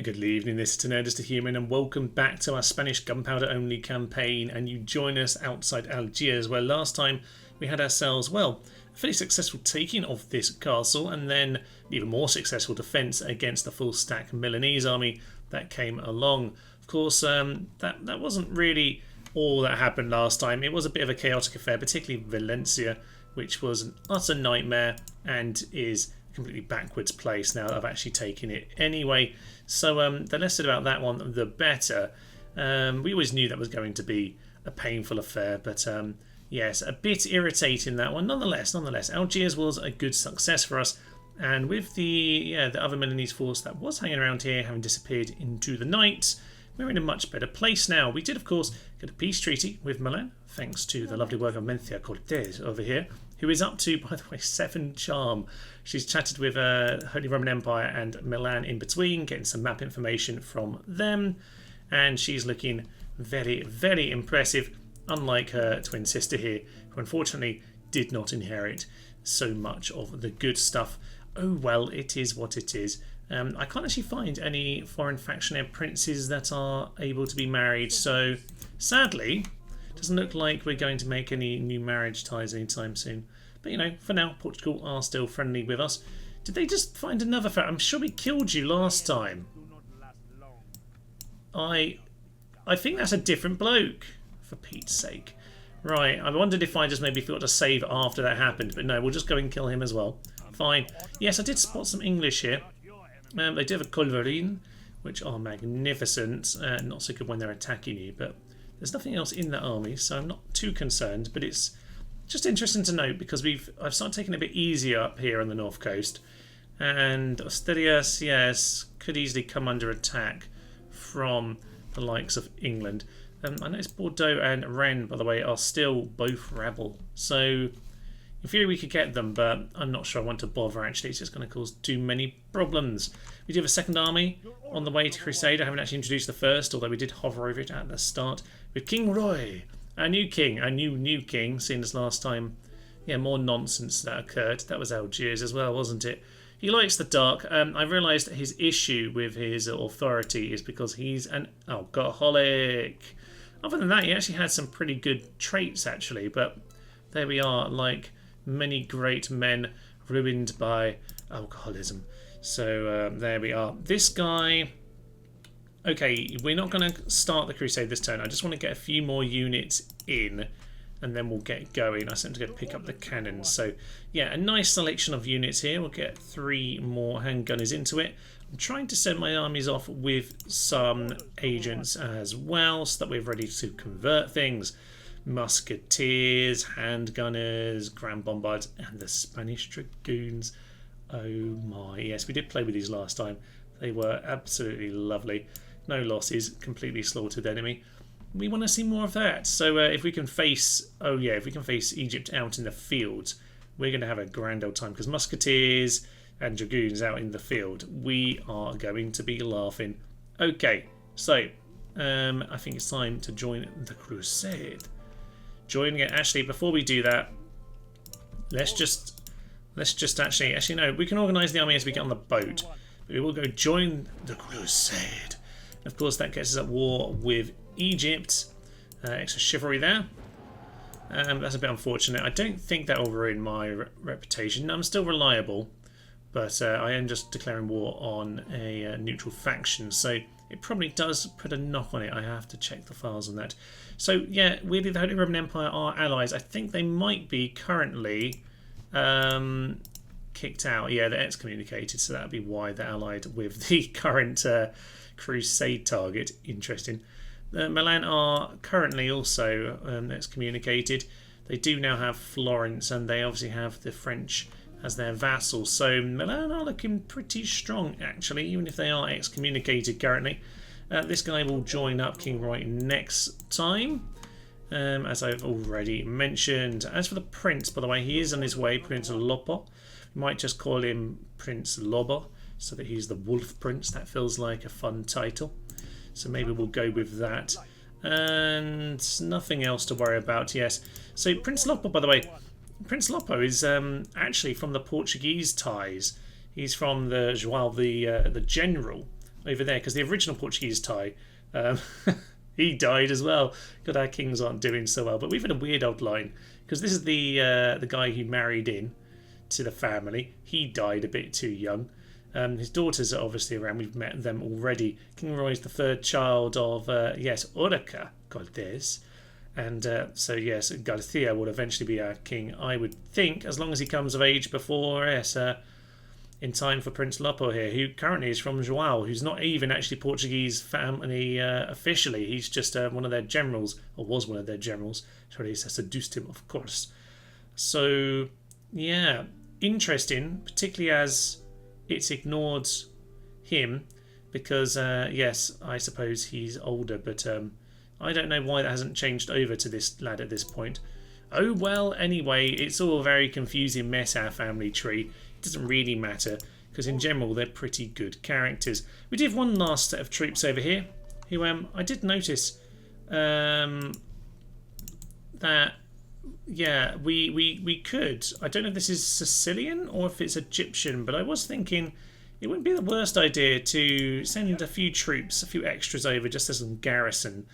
Good evening, this is Tenerdus the Human, and welcome back to our Spanish Gunpowder only campaign. And you join us outside Algiers, where last time we had ourselves, well, a fairly successful taking of this castle, and then even more successful defence against the full stack Milanese army that came along. Of course, that wasn't really all that happened last time. It was a bit of a chaotic affair, particularly Valencia, which was an utter nightmare and is a completely backwards place now that I've actually taken it anyway. So the less said about that one, the better. We always knew that was going to be a painful affair, but yes, a bit irritating that one. Nonetheless, Algiers was a good success for us, and with the other Milanese force that was hanging around here having disappeared into the night, we're in a much better place now. We did, of course, get a peace treaty with Milan, thanks to the lovely work of Mencia Cortez over here, who is up to, by the way, 7 charm. She's chatted with Holy Roman Empire and Milan in between, getting some map information from them, and she's looking very, very impressive, unlike her twin sister here, who unfortunately did not inherit so much of the good stuff. Oh well, it is what it is. I can't actually find any foreign factionary princes that are able to be married, so sadly, it doesn't look like we're going to make any new marriage ties anytime soon. But you know, for now, Portugal are still friendly with us. Did they just find another I'm sure we killed you last time. I think that's a different bloke, for Pete's sake. Right, I wondered if I just maybe forgot to save after that happened, but no, we'll just go and kill him as well. Fine. Yes, I did spot some English here. They do have a culverin, which are magnificent. Not so good when they're attacking you, but there's nothing else in the army, so I'm not too concerned. But it's just interesting to note because I've started taking it a bit easier up here on the north coast, and Asturias, yes, could easily come under attack from the likes of England. I noticed Bordeaux and Rennes, by the way, are still both rebel, so in theory we could get them, but I'm not sure I want to bother actually. It's just going to cause too many problems. We do have a second army on the way to Crusade. I haven't actually introduced the first, although we did hover over it at the start, with King Roy, our new king, our new king, seeing as last time, yeah, more nonsense that occurred. That was Algiers as well, wasn't it? He likes the dark. I realised that his issue with his authority is because he's an alcoholic. Other than that, he actually had some pretty good traits actually, but there we are, like many great men ruined by alcoholism. So there we are. This guy, okay, we're not going to start the crusade this turn. I just want to get a few more units in and then we'll get going. I sent to go pick up the cannons. So yeah, a nice selection of units here. We'll get 3 more handgunners into it. I'm trying to send my armies off with some agents as well so that we're ready to convert things. Musketeers, handgunners, grand bombards, and the Spanish dragoons. Oh my, yes, we did play with these last time. They were absolutely lovely. No losses, completely slaughtered enemy. We want to see more of that. So if we can face, if we can face Egypt out in the fields, we're going to have a grand old time, because musketeers and dragoons out in the field, we are going to be laughing. Okay, so I think it's time to join the crusade. Joining it. Actually, before we do that, let's just actually no, we can organise the army as we get on the boat, but we will go join the crusade. Of course, that gets us at war with Egypt. Extra chivalry there. That's a bit unfortunate. I don't think that will ruin my reputation. I'm still reliable, but I am just declaring war on a neutral faction, so it probably does put a knock on it. I have to check the files on that. So yeah, weirdly the Holy Roman Empire are allies. I think they might be currently kicked out. Yeah, they're excommunicated, so that would be why they're allied with the current crusade target. Interesting. Milan are currently also excommunicated. They do now have Florence, and they obviously have the French as their vassals. So Milan are looking pretty strong, actually, even if they are excommunicated currently. This guy will join up King Roy next time, as I've already mentioned. As for the Prince, by the way, he is on his way, Prince Lopo. We might just call him Prince Lobo, so that he's the Wolf Prince. That feels like a fun title. So maybe we'll go with that. And nothing else to worry about, yes. So Prince Lopo, by the way, Prince Lopo is actually from the Portuguese ties. He's from the João, the general over there, because the original Portuguese Thai, he died as well. God, our kings aren't doing so well. But we've had a weird old line, because this is the guy who married in to the family. He died a bit too young. His daughters are obviously around. We've met them already. King Roy is the third child of, yes, Orica Cortes. And so, yes, Garcia will eventually be our king, I would think, as long as he comes of age before, yes, in time for Prince Lopo here, who currently is from João, who's not even actually Portuguese family officially. He's just one of their generals, or was one of their generals. Sorry, has seduced him, of course. So, yeah, interesting, particularly as it's ignored him, because, yes, I suppose he's older, but I don't know why that hasn't changed over to this lad at this point. Oh well, anyway, it's all a very confusing mess, our family tree. It doesn't really matter, because in general they're pretty good characters. We do have one last set of troops over here, who I did notice that, yeah, we could. I don't know if this is Sicilian or if it's Egyptian, but I was thinking it wouldn't be the worst idea to send a few troops, a few extras over just as some garrison.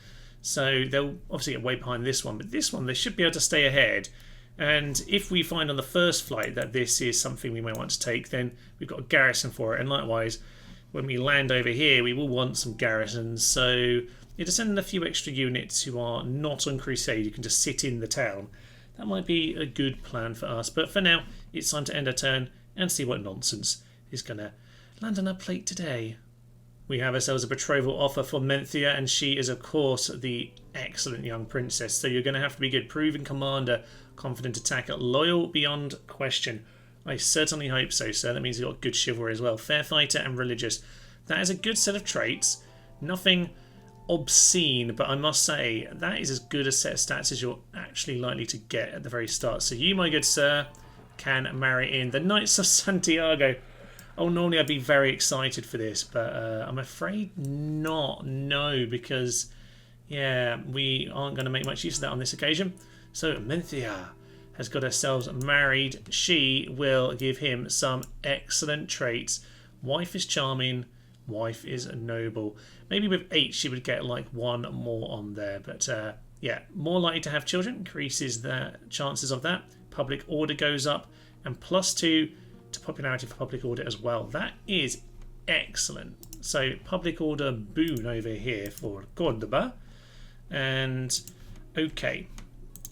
So they'll obviously get way behind this one, but this one they should be able to stay ahead. And if we find on the first flight that this is something we may want to take, then we've got a garrison for it. And likewise, when we land over here, we will want some garrisons. So yeah, to send in a few extra units who are not on crusade, you can just sit in the town. That might be a good plan for us. But for now, it's time to end our turn and see what nonsense is going to land on our plate today. We have ourselves a betrothal offer for Menthia, and she is, of course, the excellent young princess. So you're going to have to be good. Proven commander, confident attacker, loyal beyond question. I certainly hope so, sir. That means you've got good chivalry as well. Fair fighter and religious. That is a good set of traits. Nothing obscene, but I must say, that is as good a set of stats as you're actually likely to get at the very start. So you, my good sir, can marry in the Knights of Santiago. Oh, normally I'd be very excited for this, but I'm afraid not. No, because, yeah, we aren't going to make much use of that on this occasion. So Menthia has got herself married. She will give him some excellent traits. Wife is charming. Wife is noble. Maybe with 8 she would get like 1 more on there. But, yeah, more likely to have children. Increases the chances of that. Public order goes up. And +2... to popularity for public order as well. That is excellent. So public order boon over here for Cordoba. And okay,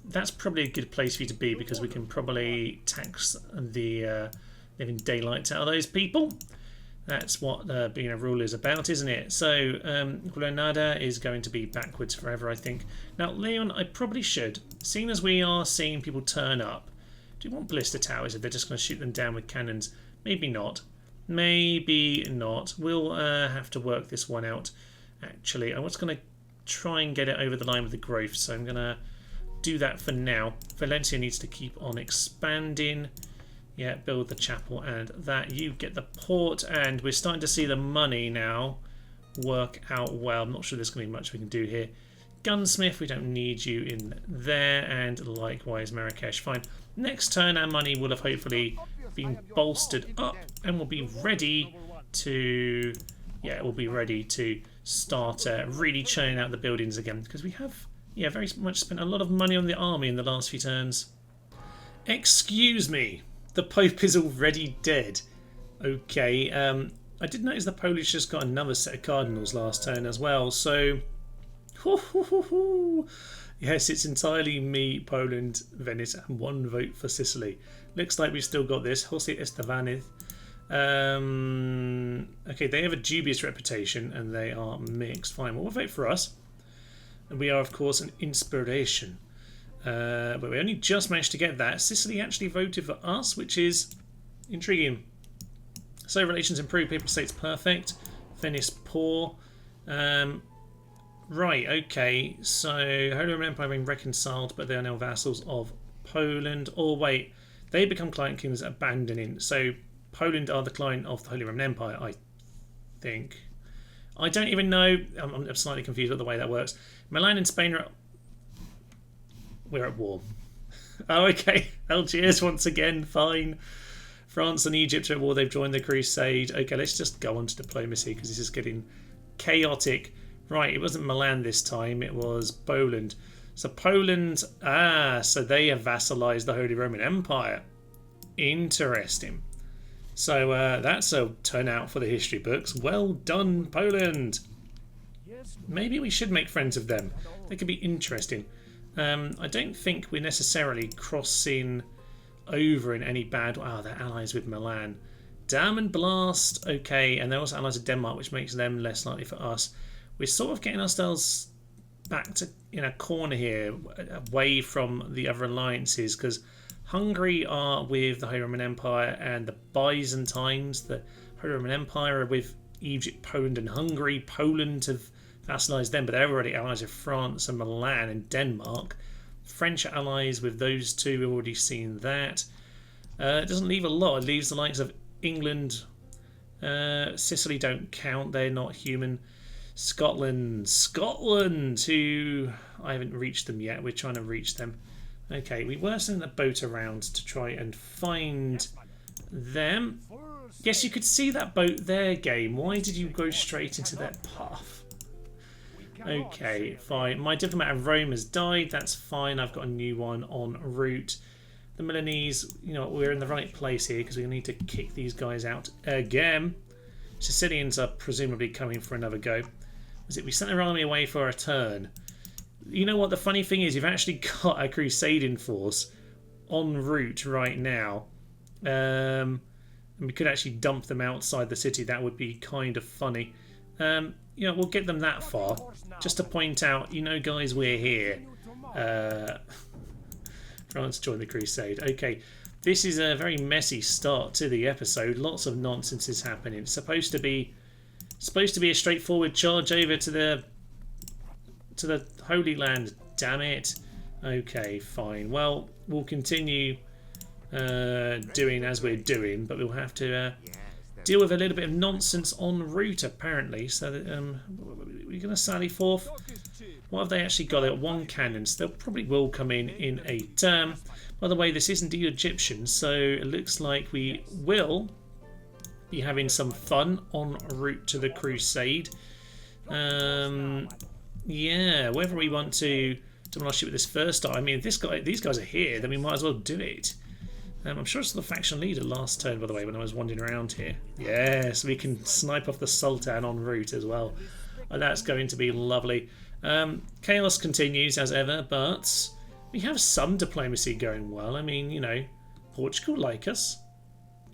that's probably a good place for you to be, because we can probably tax the living daylights out of those people. That's what being a ruler is about, isn't it? So Granada is going to be backwards forever, I think. Now Leon, I probably should, seeing as we are seeing people turn up. Do you want ballista towers if they're just going to shoot them down with cannons? Maybe not. Maybe not. We'll have to work this one out, actually. I was going to try and get it over the line with the growth, so I'm going to do that for now. Valencia needs to keep on expanding. Yeah, build the chapel and that. You get the port, and we're starting to see the money now work out well. I'm not sure there's going to be much we can do here. Gunsmith, we don't need you in there, and likewise Marrakesh. Fine. Next turn our money will have hopefully been bolstered up, and we'll be ready to, yeah, we'll be ready to start really churning out the buildings again, because we have, yeah, very much spent a lot of money on the army in the last few turns. Excuse me, the Pope is already dead. Okay, I did notice the Polish just got another set of cardinals last turn as well, so yes, it's entirely me, Poland, Venice, and 1 vote for Sicily. Looks like we've still got this. Jose Estevanez. Okay, they have a dubious reputation, and they are mixed. Fine, well, we'll vote for us. And we are, of course, an inspiration. But we only just managed to get that. Sicily actually voted for us, which is intriguing. So relations improved. Papal states perfect. Venice poor. Right, okay, so Holy Roman Empire being reconciled, but they are now vassals of Poland. Or wait, they become client kings abandoning. So Poland are the client of the Holy Roman Empire, I think. I don't even know. I'm slightly confused with the way that works. Milan and Spain are... We're at war. Oh, okay. Algiers once again, fine. France and Egypt are at war. They've joined the crusade. Okay, let's just go on to diplomacy because this is getting chaotic. Right, it wasn't Milan this time. It was Poland. So Poland, so they have vassalized the Holy Roman Empire. Interesting. So that's a turnout for the history books. Well done, Poland. Maybe we should make friends of them. They could be interesting. I don't think we're necessarily crossing over in any bad... Wow, they're allies with Milan. Dam and Blast, okay. And they're also allies with Denmark, which makes them less likely for us. We're sort of getting ourselves back to in a corner here, away from the other alliances, because Hungary are with the Holy Roman Empire and the Byzantines. The Holy Roman Empire are with Egypt, Poland and Hungary. Poland have vassalized them, but they're already allies with France and Milan and Denmark. French are allies with those two. We've already seen that. It doesn't leave a lot. It leaves the likes of England. Sicily don't count. They're not human. Scotland, who I haven't reached them yet. We're trying to reach them. Okay, we were sending a boat around to try and find them. Yes, you could see that boat there, game. Why did you go straight into that path? Okay, fine. My diplomat of Rome has died. That's fine. I've got a new one en route. The Milanese, you know, we're in the right place here because we need to kick these guys out again. Sicilians are presumably coming for another go. Was it we sent our army away for a turn? You know what? The funny thing is, you've actually got a crusading force en route right now. And we could actually dump them outside the city. That would be kind of funny. You know, we'll get them that far. Just to point out, you know, guys, we're here. France joined the crusade. Okay, this is a very messy start to the episode. Lots of nonsense is happening. It's supposed to be a straightforward charge over to the Holy Land. Damn it. Okay, fine. Well, we'll continue doing as we're doing, but we'll have to deal with a little bit of nonsense en route, apparently. So that, we're going to sally forth. What have they actually got? They've got one cannon, so they probably will come in a turn. By the way, this isn't the Egyptians, so it looks like we will be having some fun en route to the crusade. Yeah, whether we want to demolish it with this first time. I mean, if these guys are here, then we might as well do it. I'm sure it's the faction leader last turn, by the way, when I was wandering around here. Yes, we can snipe off the Sultan en route as well. That's going to be lovely. Chaos continues as ever, but we have some diplomacy going well. I mean, you know, Portugal like us.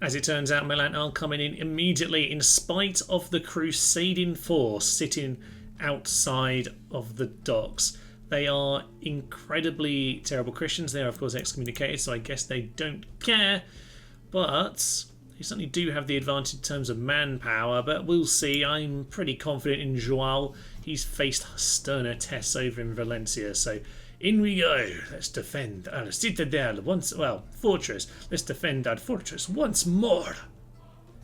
As it turns out, Milan are coming in immediately in spite of the crusading force sitting outside of the docks. They are incredibly terrible Christians. They are, of course, excommunicated, so I guess they don't care. But they certainly do have the advantage in terms of manpower, but we'll see. I'm pretty confident in Joao. He's faced sterner tests over in Valencia, so in we go. Let's defend our citadel fortress. Let's defend our fortress once more.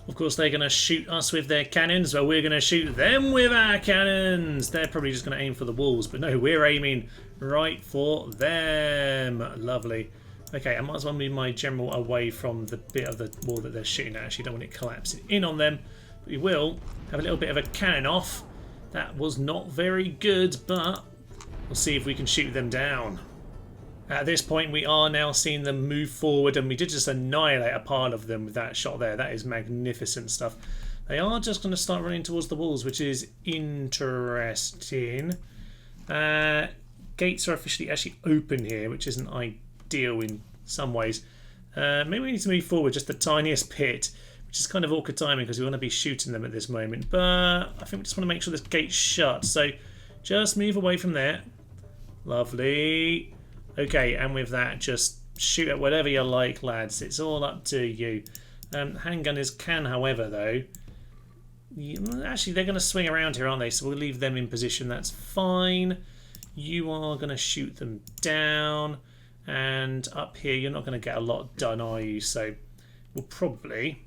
Of course, they're going to shoot us with their cannons, but we're going to shoot them with our cannons. They're probably just going to aim for the walls, but no, we're aiming right for them. Lovely. Okay, I might as well move my general away from the bit of the wall that they're shooting at. Actually, don't want it collapsing in on them. But we will have a little bit of a cannon off. That was not very good, but we'll see if we can shoot them down. At this point, we are now seeing them move forward, and we did just annihilate a part of them with that shot there. That is magnificent stuff. They are just going to start running towards the walls, which is interesting. Gates are officially actually open here, which isn't ideal in some ways. Maybe we need to move forward just the tiniest bit, which is kind of awkward timing because we want to be shooting them at this moment. But I think we just want to make sure this gate's shut. So just move away from there. Lovely. Okay, and with that, just shoot at whatever you like, lads. It's all up to you. Handgunners can, however, though... Actually, they're going to swing around here, aren't they? So we'll leave them in position. That's fine. You are going to shoot them down. And up here, you're not going to get a lot done, are you? So we'll probably...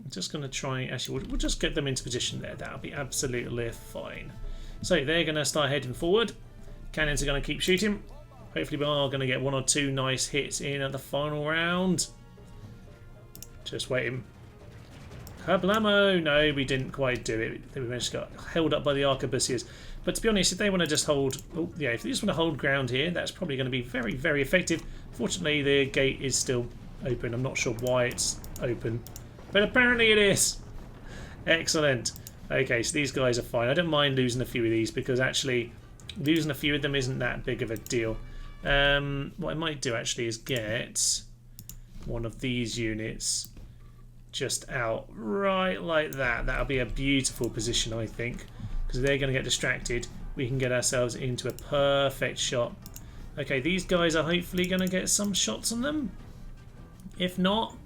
I'm just going to try... Actually, we'll just get them into position there. That'll be absolutely fine. So they're going to start heading forward. Cannons are going to keep shooting. Hopefully we are going to get one or two nice hits in at the final round. Just waiting. Kablamo! No, we didn't quite do it. We managed to get held up by the arquebusiers. But to be honest, if they want to just hold... Oh, yeah, if they just want to hold ground here, that's probably going to be very, very effective. Fortunately, the gate is still open. I'm not sure why it's open. But apparently it is. Excellent. Okay, so these guys are fine. I don't mind losing a few of these because actually losing a few of them isn't that big of a deal. What I might do actually is get one of these units just out right like that. That'll be a beautiful position, I think, because they're going to get distracted. We can get ourselves into a perfect shot. Okay, these guys are hopefully going to get some shots on them. If not,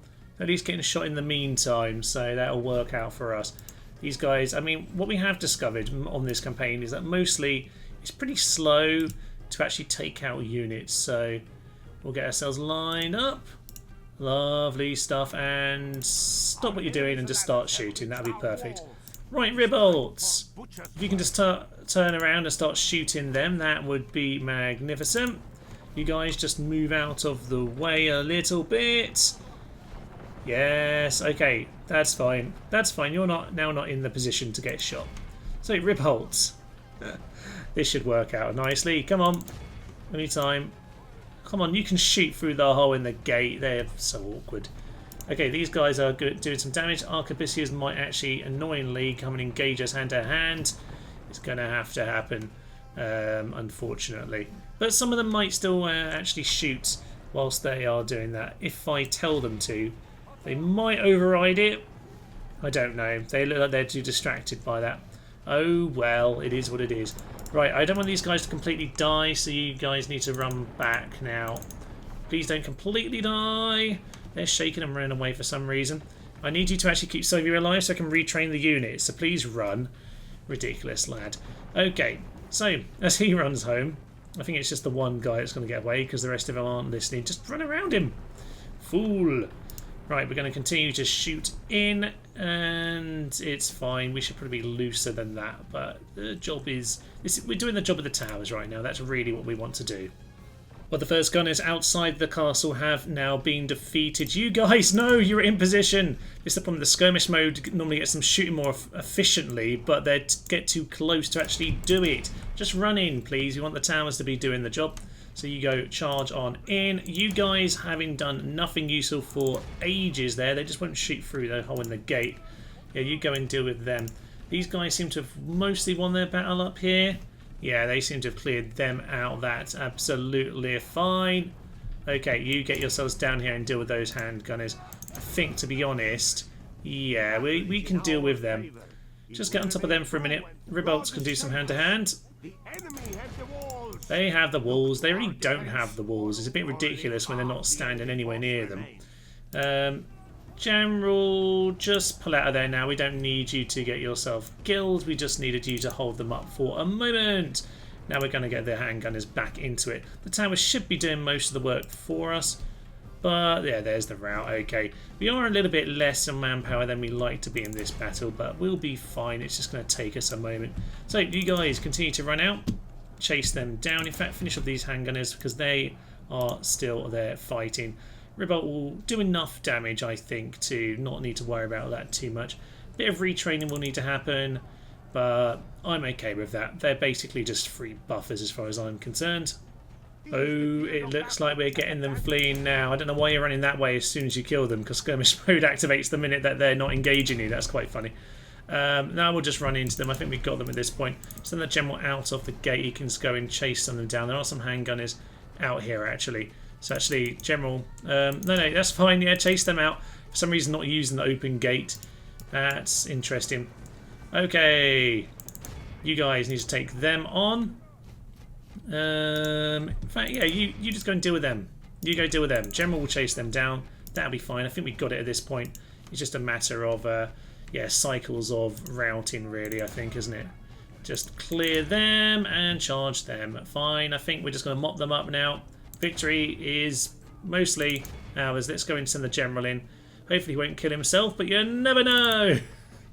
at least getting a shot in the meantime, so that'll work out for us. These guys, I mean, what we have discovered on this campaign is that mostly it's pretty slow to actually take out units, so we'll get ourselves lined up. Lovely stuff, and stop what you're doing and just start shooting. That'll be perfect. Right, Ribolts. If you can just turn around and start shooting them, that would be magnificent. You guys just move out of the way a little bit. Yes, okay, that's fine. That's fine. You're now not in the position to get shot. So, Ribolts. This should work out nicely. Come on. Anytime. Come on, you can shoot through the hole in the gate. They're so awkward. Okay, these guys are good, doing some damage. Arquebusiers might actually annoyingly come and engage us hand to hand. It's going to have to happen, unfortunately. But some of them might still actually shoot whilst they are doing that. If I tell them to, they might override it. I don't know. They look like they're too distracted by that. Oh well, it is what it is. Right, I don't want these guys to completely die, so you guys need to run back now. Please don't completely die. They're shaking and running away for some reason. I need you to actually keep some of you alive so I can retrain the units, so please run. Ridiculous, lad. Okay, so as he runs home, I think it's just the one guy that's going to get away because the rest of them aren't listening. Just run around him. Fool. Right, we're going to continue to shoot in, and it's fine. We should probably be looser than that, but the job is... we're doing the job of the towers right now. That's really what we want to do. Well, the first gunners outside the castle have now been defeated. You guys, no, you're in position. This is the problem. The skirmish mode normally gets them shooting more efficiently, but they get too close to actually do it. Just run in, please. We want the towers to be doing the job. So you go charge on in. You guys, having done nothing useful for ages there, they just won't shoot through the hole in the gate. Yeah, you go and deal with them. These guys seem to have mostly won their battle up here. Yeah, they seem to have cleared them out. That's absolutely fine. Okay, you get yourselves down here and deal with those handgunners. I think, to be honest, yeah, we can deal with them. Just get on top of them for a minute. Ribolts can do some hand-to-hand. They have the walls. They really don't have the walls. It's a bit ridiculous when they're not standing anywhere near them. General, just pull out of there now. We don't need you to get yourself killed. We just needed you to hold them up for a moment. Now we're going to get the handgunners back into it. The tower should be doing most of the work for us. But yeah, there's the route. Okay, we are a little bit less in manpower than we like to be in this battle, but we'll be fine. It's just going to take us a moment. So you guys continue to run out. Chase them down. In fact, finish off these handgunners because they are still there fighting. Ribolt will do enough damage, I think, to not need to worry about that too much. Bit of retraining will need to happen, but I'm okay with that. They're basically just free buffers as far as I'm concerned. Oh, it looks like we're getting them fleeing now. I don't know why you're running that way as soon as you kill them, because skirmish mode activates the minute that they're not engaging you. That's quite funny. Now we'll just run into them. I think we've got them at this point. Send the general out of the gate. He can just go and chase some of them down. There are some handgunners out here, actually. So actually, general... no, that's fine. Yeah, chase them out. For some reason, not using the open gate. That's interesting. Okay. You guys need to take them on. In fact, yeah, you just go and deal with them. You go deal with them. General will chase them down. That'll be fine. I think we got it at this point. It's just a matter of... yeah, cycles of routing, really, I think, isn't it? Just clear them and charge them. Fine, I think we're just going to mop them up now. Victory is mostly ours. Let's go and send the general in. Hopefully he won't kill himself, but you never know.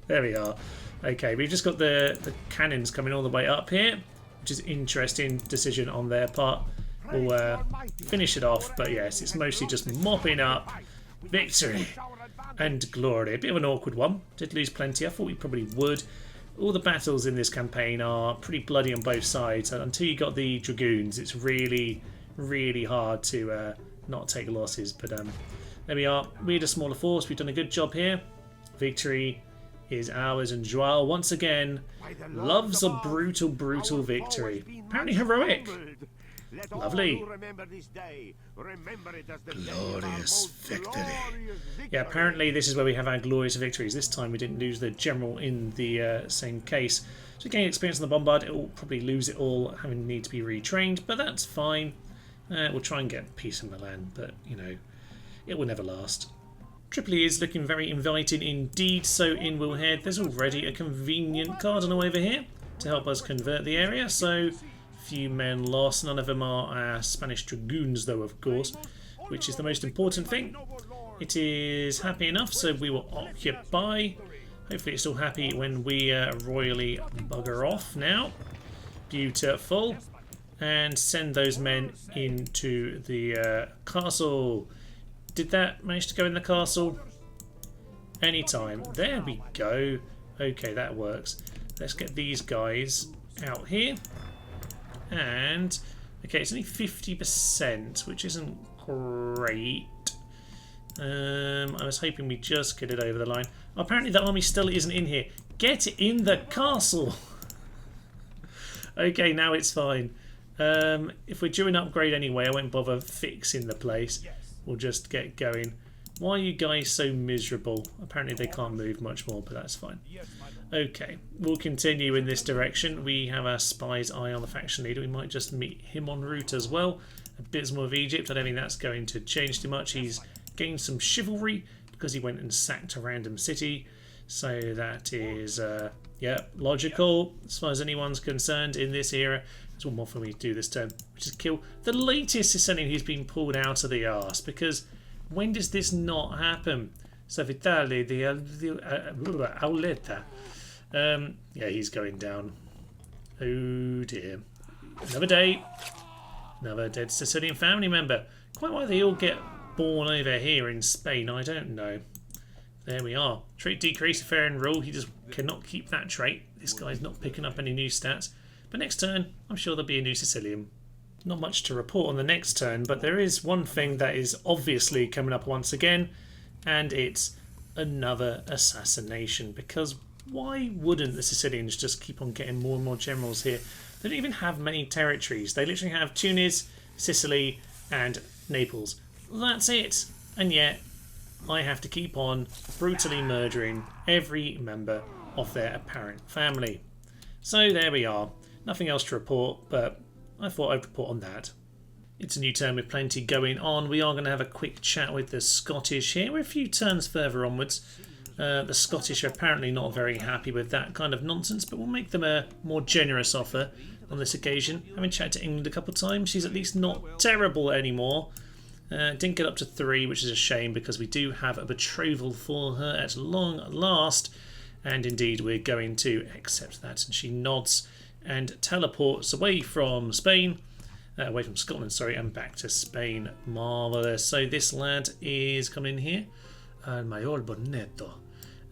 There we are. Okay, we've just got the cannons coming all the way up here, which is an interesting decision on their part. We'll finish it off, but yes, it's mostly just mopping up. Victory. and glory. A bit of an awkward one. Did lose plenty. I thought we probably would. All the battles in this campaign are pretty bloody on both sides. And until you got the dragoons, it's really, really hard to not take losses. But there we are. We're a smaller force. We've done a good job here. Victory is ours, and Joao once again loves a brutal, brutal victory. Apparently heroic. Lovely. Glorious victory. Yeah, apparently this is where we have our glorious victories. This time we didn't lose the general in the same case. So we gain experience on the bombard. It will probably lose it all, having need to be retrained, but that's fine. We'll try and get peace in Milan, but you know, it will never last. Tripoli is looking very inviting indeed, so in we'll head. There's already a convenient cardinal over here to help us convert the area, so few men lost. None of them are our Spanish dragoons though, of course, which is the most important thing. It is happy enough, so we will occupy. Hopefully it's still happy when we royally bugger off now. Beautiful. And send those men into the castle. Did that manage to go in the castle? Anytime. There we go. Okay, that works. Let's get these guys out here. And, okay, it's only 50%, which isn't great. I was hoping we'd just get it over the line. Oh, apparently the army still isn't in here. Get in the castle! Okay, now it's fine. If we're due an upgrade anyway, I won't bother fixing the place. We'll just get going. Why are you guys so miserable? Apparently they can't move much more, but that's fine. Okay, we'll continue in this direction. We have our spy's eye on the faction leader. We might just meet him en route as well. Abysmal of Egypt. I don't think that's going to change too much. He's gained some chivalry because he went and sacked a random city. So that is, yeah, logical as far as anyone's concerned in this era. There's one more for me to do this turn, which is kill the latest Sicilian who's been pulled out of the arse, because when does this not happen? So Vitale the Auleta. Yeah, he's going down. Oh dear. Another day. Another dead Sicilian family member. Quite why they all get born over here in Spain, I don't know. There we are. Trait decrease, fair and rule. He just cannot keep that trait. This guy's not picking up any new stats. But next turn, I'm sure there'll be a new Sicilian. Not much to report on the next turn, but there is one thing that is obviously coming up once again, and it's another assassination. Because why wouldn't the Sicilians just keep on getting more and more generals here? They don't even have many territories. They literally have Tunis, Sicily, and Naples. That's it. And yet, I have to keep on brutally murdering every member of their apparent family. So there we are. Nothing else to report, but I thought I'd report on that. It's a new turn with plenty going on. We are going to have a quick chat with the Scottish here. We're a few turns further onwards. The Scottish are apparently not very happy with that kind of nonsense, but we'll make them a more generous offer on this occasion. Having chatted to England a couple of times, she's at least not terrible anymore. Didn't get up to 3, which is a shame because we do have a betrothal for her at long last. And indeed, we're going to accept that. And she nods and teleports away from Spain. Away from Scotland, sorry, and back to Spain. Marvellous. So this lad is coming in here. Mayor Bonetto.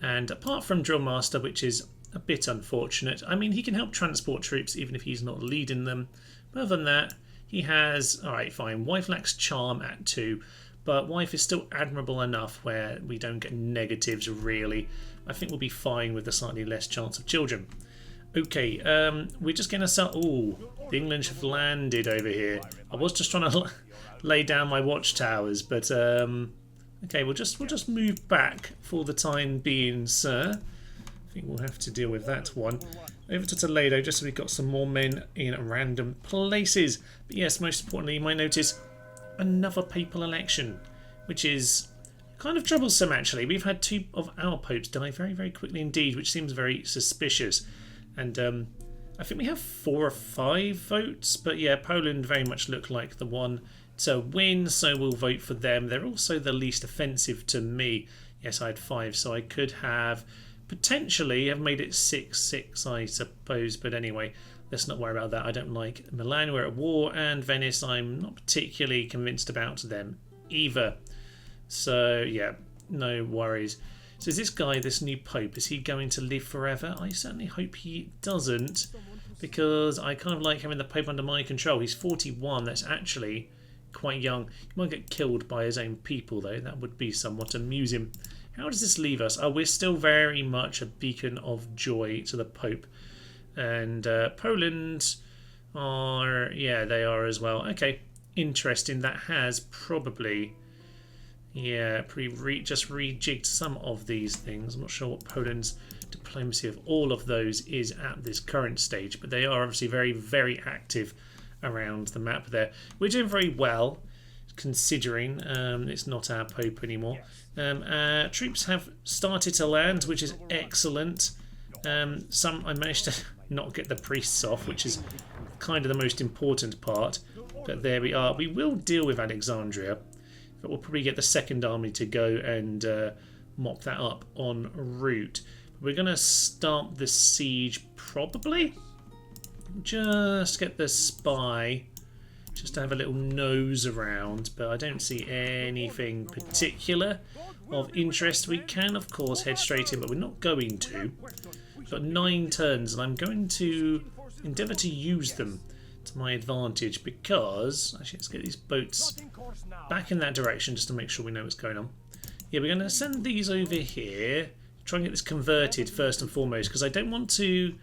And apart from Drill Master, which is a bit unfortunate, I mean, he can help transport troops even if he's not leading them. But other than that, he has, alright, fine, Wife lacks Charm at 2, but Wife is still admirable enough where we don't get negatives, really. I think we'll be fine with a slightly less chance of children. Okay, we're just going to start... Ooh, the English have landed over here. I was just trying to lay down my watchtowers, but... okay, we'll just move back for the time being, sir. I think we'll have to deal with that one. Over to Toledo, just so we've got some more men in random places. But yes, most importantly, you might notice another papal election, which is kind of troublesome, actually. We've had 2 of our popes die very, very quickly indeed, which seems very suspicious. And I think we have 4 or 5 votes, but yeah, Poland very much look like the one to win, so we'll vote for them. They're also the least offensive to me. Yes, I had 5, so I could have potentially have made it 6-6, I suppose. But anyway, let's not worry about that. I don't like Milan, we're at war, and Venice, I'm not particularly convinced about them either. So yeah, no worries. So is this guy, this new Pope, is he going to live forever? I certainly hope he doesn't, because I kind of like having the Pope under my control. He's 41, that's actually quite young. He might get killed by his own people though, that would be somewhat amusing. How does this leave us? Oh, we're still very much a beacon of joy to the Pope. And Poland are, yeah, they are as well. Okay, interesting. That has probably, yeah, just rejigged some of these things. I'm not sure what Poland's diplomacy of all of those is at this current stage, but they are obviously very, very active around the map there. We're doing very well, considering it's not our Pope anymore. Troops have started to land, which is excellent. I managed to not get the priests off, which is kind of the most important part, but there we are. We will deal with Alexandria, but we'll probably get the second army to go and mop that up en route. We're going to start the siege probably. Just get the spy, just to have a little nose around, but I don't see anything particular of interest. We can of course head straight in, but we're not going to. We've got 9 turns and I'm going to endeavour to use them to my advantage, because actually let's get these boats back in that direction just to make sure we know what's going on. Yeah, we're going to send these over here, try and get this converted first and foremost, because I don't want to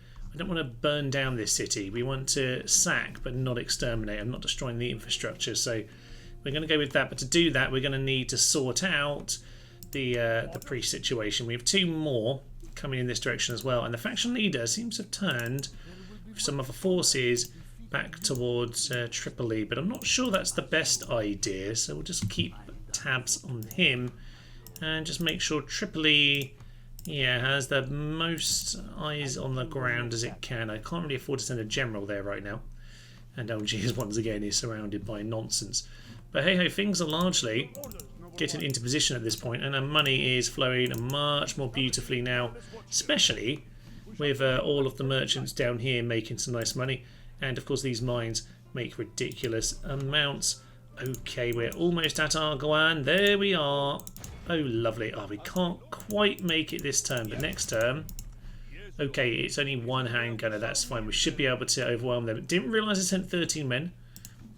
burn down this city. We want to sack but not exterminate. I'm not destroying the infrastructure, so we're going to go with that. But to do that, we're going to need to sort out the priest situation. We have 2 more coming in this direction as well, and the faction leader seems to have turned some of the forces back towards Tripoli, but I'm not sure that's the best idea, so we'll just keep tabs on him and just make sure Tripoli, yeah, has the most eyes on the ground as it can. I can't really afford to send a general there right now, and Algiers once again is surrounded by nonsense. But hey ho, things are largely getting into position at this point, and our money is flowing much more beautifully now, especially with all of the merchants down here making some nice money, and of course these mines make ridiculous amounts. Okay, we're almost at Arguin. There we are. Oh lovely. Oh, we can't quite make it this turn, but next turn, okay, it's only 1 hand gunner, that's fine. We should be able to overwhelm them. Didn't realise I sent 13 men.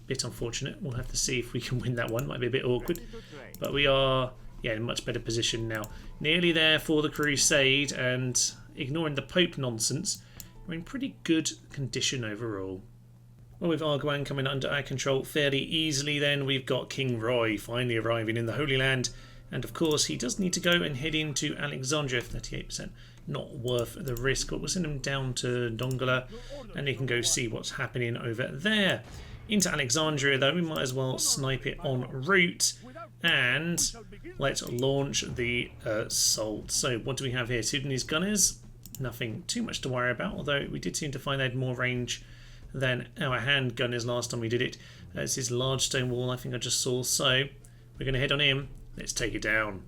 Bit unfortunate. We'll have to see if we can win that one. Might be a bit awkward, but we are, yeah, in a much better position now. Nearly there for the crusade, and ignoring the Pope nonsense, we're in pretty good condition overall. Well, with Arguin coming under our control fairly easily, then we've got King Roy finally arriving in the Holy Land, and of course he does need to go and head into Alexandria. 38%, not worth the risk, but we'll send him down to Dongola and he can go see what's happening over there. Into Alexandria though, we might as well snipe it en route, and let's launch the assault. So what do we have here? Sudanese gunners, nothing too much to worry about, although we did seem to find they had more range than our hand gunners last time we did it. It's his large stone wall, I think I just saw, so we're going to head on in. Let's take it down.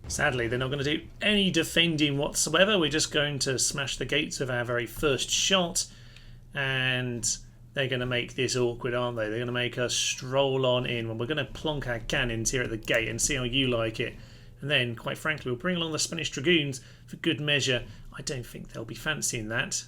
Sadly, they're not going to do any defending whatsoever. We're just going to smash the gates with our very first shot, and they're going to make this awkward, aren't they? They're going to make us stroll on in when we're going to plonk our cannons here at the gate and see how you like it. And then, quite frankly, we'll bring along the Spanish Dragoons for good measure. I don't think they'll be fancying that.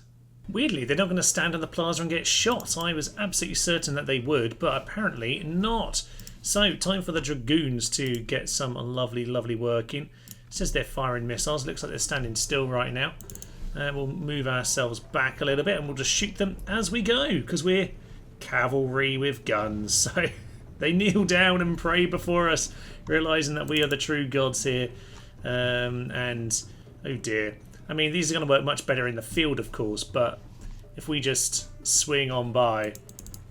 Weirdly, they're not going to stand on the plaza and get shot. I was absolutely certain that they would, but apparently not. So, time for the Dragoons to get some lovely, lovely working. It says they're firing missiles. Looks like they're standing still right now. We'll move ourselves back a little bit and we'll just shoot them as we go, because we're cavalry with guns. So they kneel down and pray before us, realising that we are the true gods here. And oh dear. I mean, these are going to work much better in the field, of course, but if we just swing on by,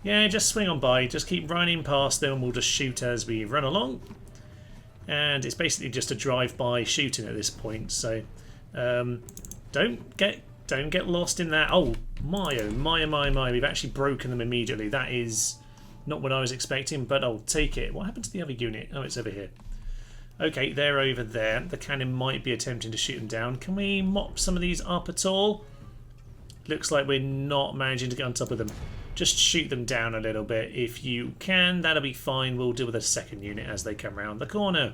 yeah, just swing on by, just keep running past them and we'll just shoot as we run along. And it's basically just a drive-by shooting at this point, so don't get lost in that. Oh my, oh my, my, my, we've actually broken them immediately. That is not what I was expecting, but I'll take it. What happened to the other unit? Oh, it's over here. Okay, they're over there. The cannon might be attempting to shoot them down. Can we mop some of these up at all? Looks like we're not managing to get on top of them. Just shoot them down a little bit if you can. That'll be fine. We'll deal with a second unit as they come round the corner.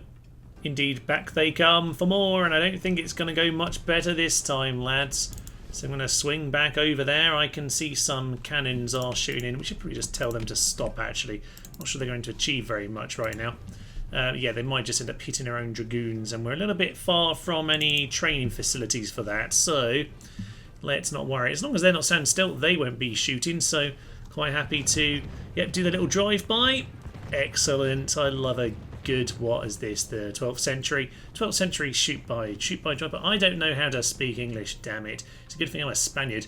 Indeed, back they come for more, and I don't think it's going to go much better this time, lads. So I'm going to swing back over there. I can see some cannons are shooting in. We should probably just tell them to stop, actually. Not sure they're going to achieve very much right now. Yeah, they might just end up hitting their own dragoons, and we're a little bit far from any training facilities for that, so let's not worry. As long as they're not standing still, they won't be shooting, so quite happy to do the little drive-by. Excellent. I love a good, what is this, the 12th century? 12th century shoot by, drive by. I don't know how to speak English, damn it. It's a good thing I'm a Spaniard.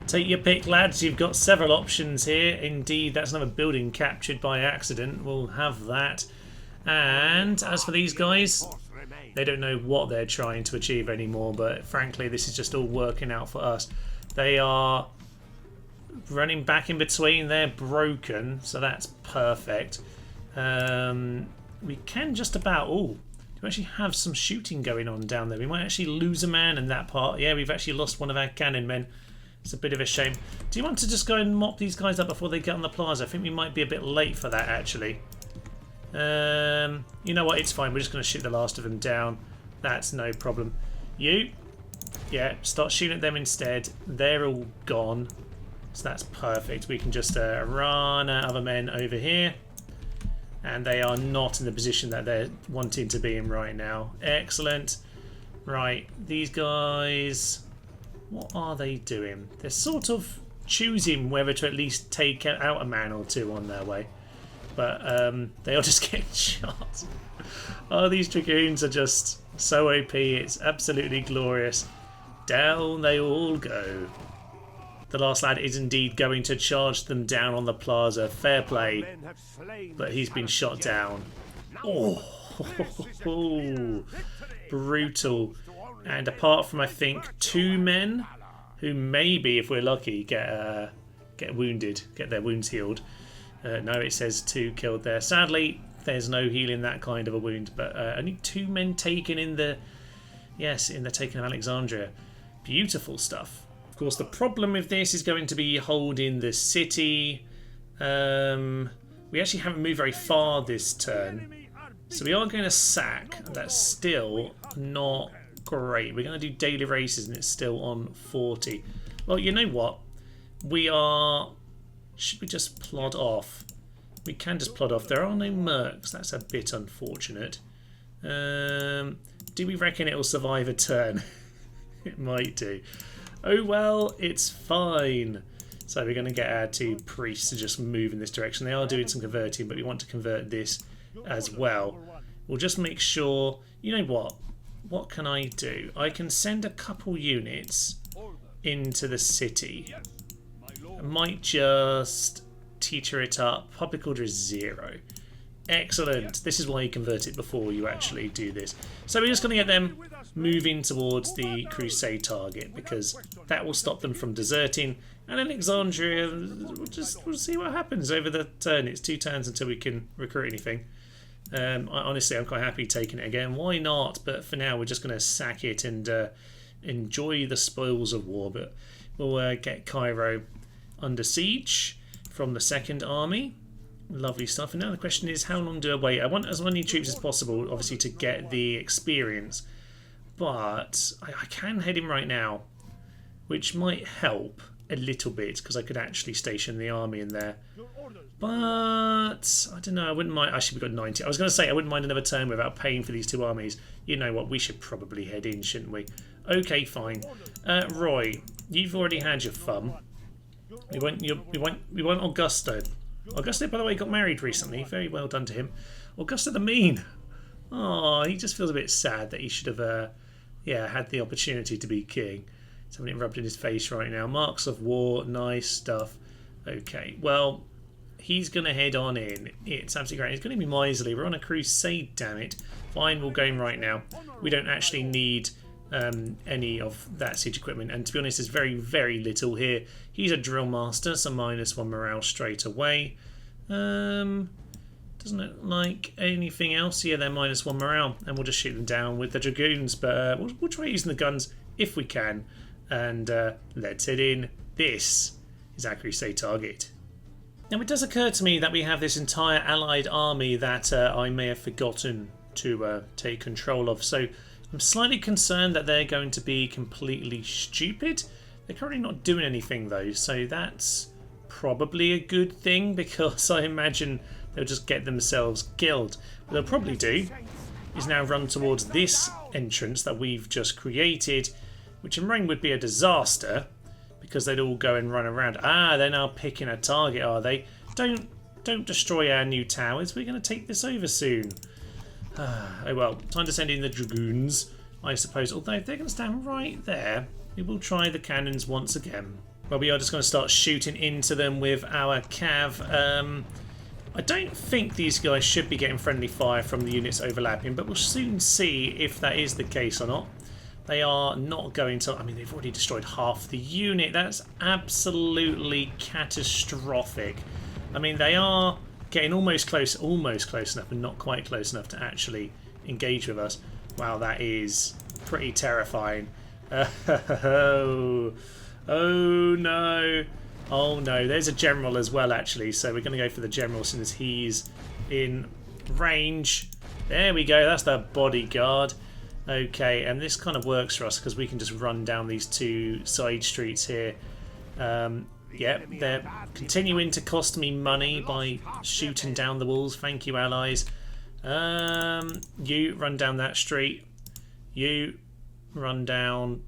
Take your pick, lads. You've got several options here. Indeed, that's another building captured by accident. We'll have that. And as for these guys, they don't know what they're trying to achieve anymore, but frankly, this is just all working out for us. They are running back in between. They're broken, so that's perfect. We can just about... Oh, we actually have some shooting going on down there. We might actually lose a man in that part. Yeah, we've actually lost one of our cannon men. It's a bit of a shame. Do you want to just go and mop these guys up before they get on the plaza? I think we might be a bit late for that, actually. You know what? It's fine. We're just going to shoot the last of them down. That's no problem. You? Yeah, start shooting at them instead. They're all gone. So that's perfect. We can just run our other men over here. And they are not in the position that they're wanting to be in right now. Excellent. Right, these guys... What are they doing? They're sort of choosing whether to at least take out a man or two on their way. But they are just getting shot. Oh, these dragoons are just so OP. It's absolutely glorious. Down they all go. The last lad is indeed going to charge them down on the plaza. Fair play. But he's been shot down. Oh, brutal. And apart from, I think, 2 men who maybe, if we're lucky, get wounded, get their wounds healed. No, it says 2 killed there. Sadly, there's no healing that kind of a wound, but only 2 men taken in the... Yes, in the taking of Alexandria. Beautiful stuff. Of course, the problem with this is going to be holding the city. We actually haven't moved very far this turn. So we are going to sack. That's still not great. We're going to do daily races and it's still on 40. Well, you know what? We are... Should we just plod off? We can just plod off. There are no mercs. That's a bit unfortunate. Do we reckon it will survive a turn? It might do. Oh well, it's fine. So we're going to get our 2 priests to just move in this direction. They are doing some converting, but we want to convert this as well. We'll just make sure... You know what? What can I do? I can send a couple units into the city. I might just teeter it up. Public order is 0. Excellent. This is why you convert it before you actually do this. So we're just going to get them moving towards the crusade target because that will stop them from deserting. And Alexandria, we'll see what happens over the turn. It's 2 turns until we can recruit anything. Honestly, I'm quite happy taking it again. Why not? But for now, we're just going to sack it and enjoy the spoils of war. But we'll get Cairo under siege from the 2nd Army. Lovely stuff. And now the question is, how long do I wait? I want as many troops as possible, obviously, to get the experience. But I can head in right now, which might help a little bit, because I could actually station the army in there. But I don't know, I wouldn't mind. Actually, we've got 90. I was going to say I wouldn't mind another turn without paying for these 2 armies. You know what? We should probably head in, shouldn't we? Okay, fine. Roy, you've already had your fun. We want Augusto. Augusto, by the way, got married recently. Very well done to him. Augusto the Mean. Oh, he just feels a bit sad that he should have, had the opportunity to be king. Something rubbed in his face right now. Marks of war, nice stuff. Okay, well, he's going to head on in. It's absolutely great. He's going to be miserly. We're on a crusade, damn it. Fine, we'll go in right now. We don't actually need any of that siege equipment, and to be honest, there's very, very little here. He's a drill master, so -1 morale straight away. Doesn't look like anything else. Yeah, they're -1 morale, and we'll just shoot them down with the dragoons, but we'll try using the guns if we can. And let's head in. This is our crusade target. Now, it does occur to me that we have this entire allied army that I may have forgotten to take control of. So I'm slightly concerned that they're going to be completely stupid. They're currently not doing anything though, so that's probably a good thing, because I imagine they'll just get themselves killed. What they'll probably do is now run towards this entrance that we've just created, which in rain would be a disaster, because they'd all go and run around. Ah, they're now picking a target, are they? Don't destroy our new towers. We're going to take this over soon. Oh well, time to send in the dragoons, I suppose. Although if they're going to stand right there, we will try the cannons once again. Well, we are just going to start shooting into them with our cav. I don't think these guys should be getting friendly fire from the units overlapping, but we'll soon see if that is the case or not. They are not going to... I mean, they've already destroyed half the unit. That's absolutely catastrophic. I mean, they are getting almost close enough, but not quite close enough to actually engage with us. Wow, that is pretty terrifying. Oh no. Oh no, there's a general as well actually, so we're going to go for the general as soon as he's in range. There we go, that's the bodyguard. Okay, and this kind of works for us because we can just run down these two side streets here. Yeah, they're continuing to cost me money by shooting down the walls. Thank you, allies. You run down that street. You run down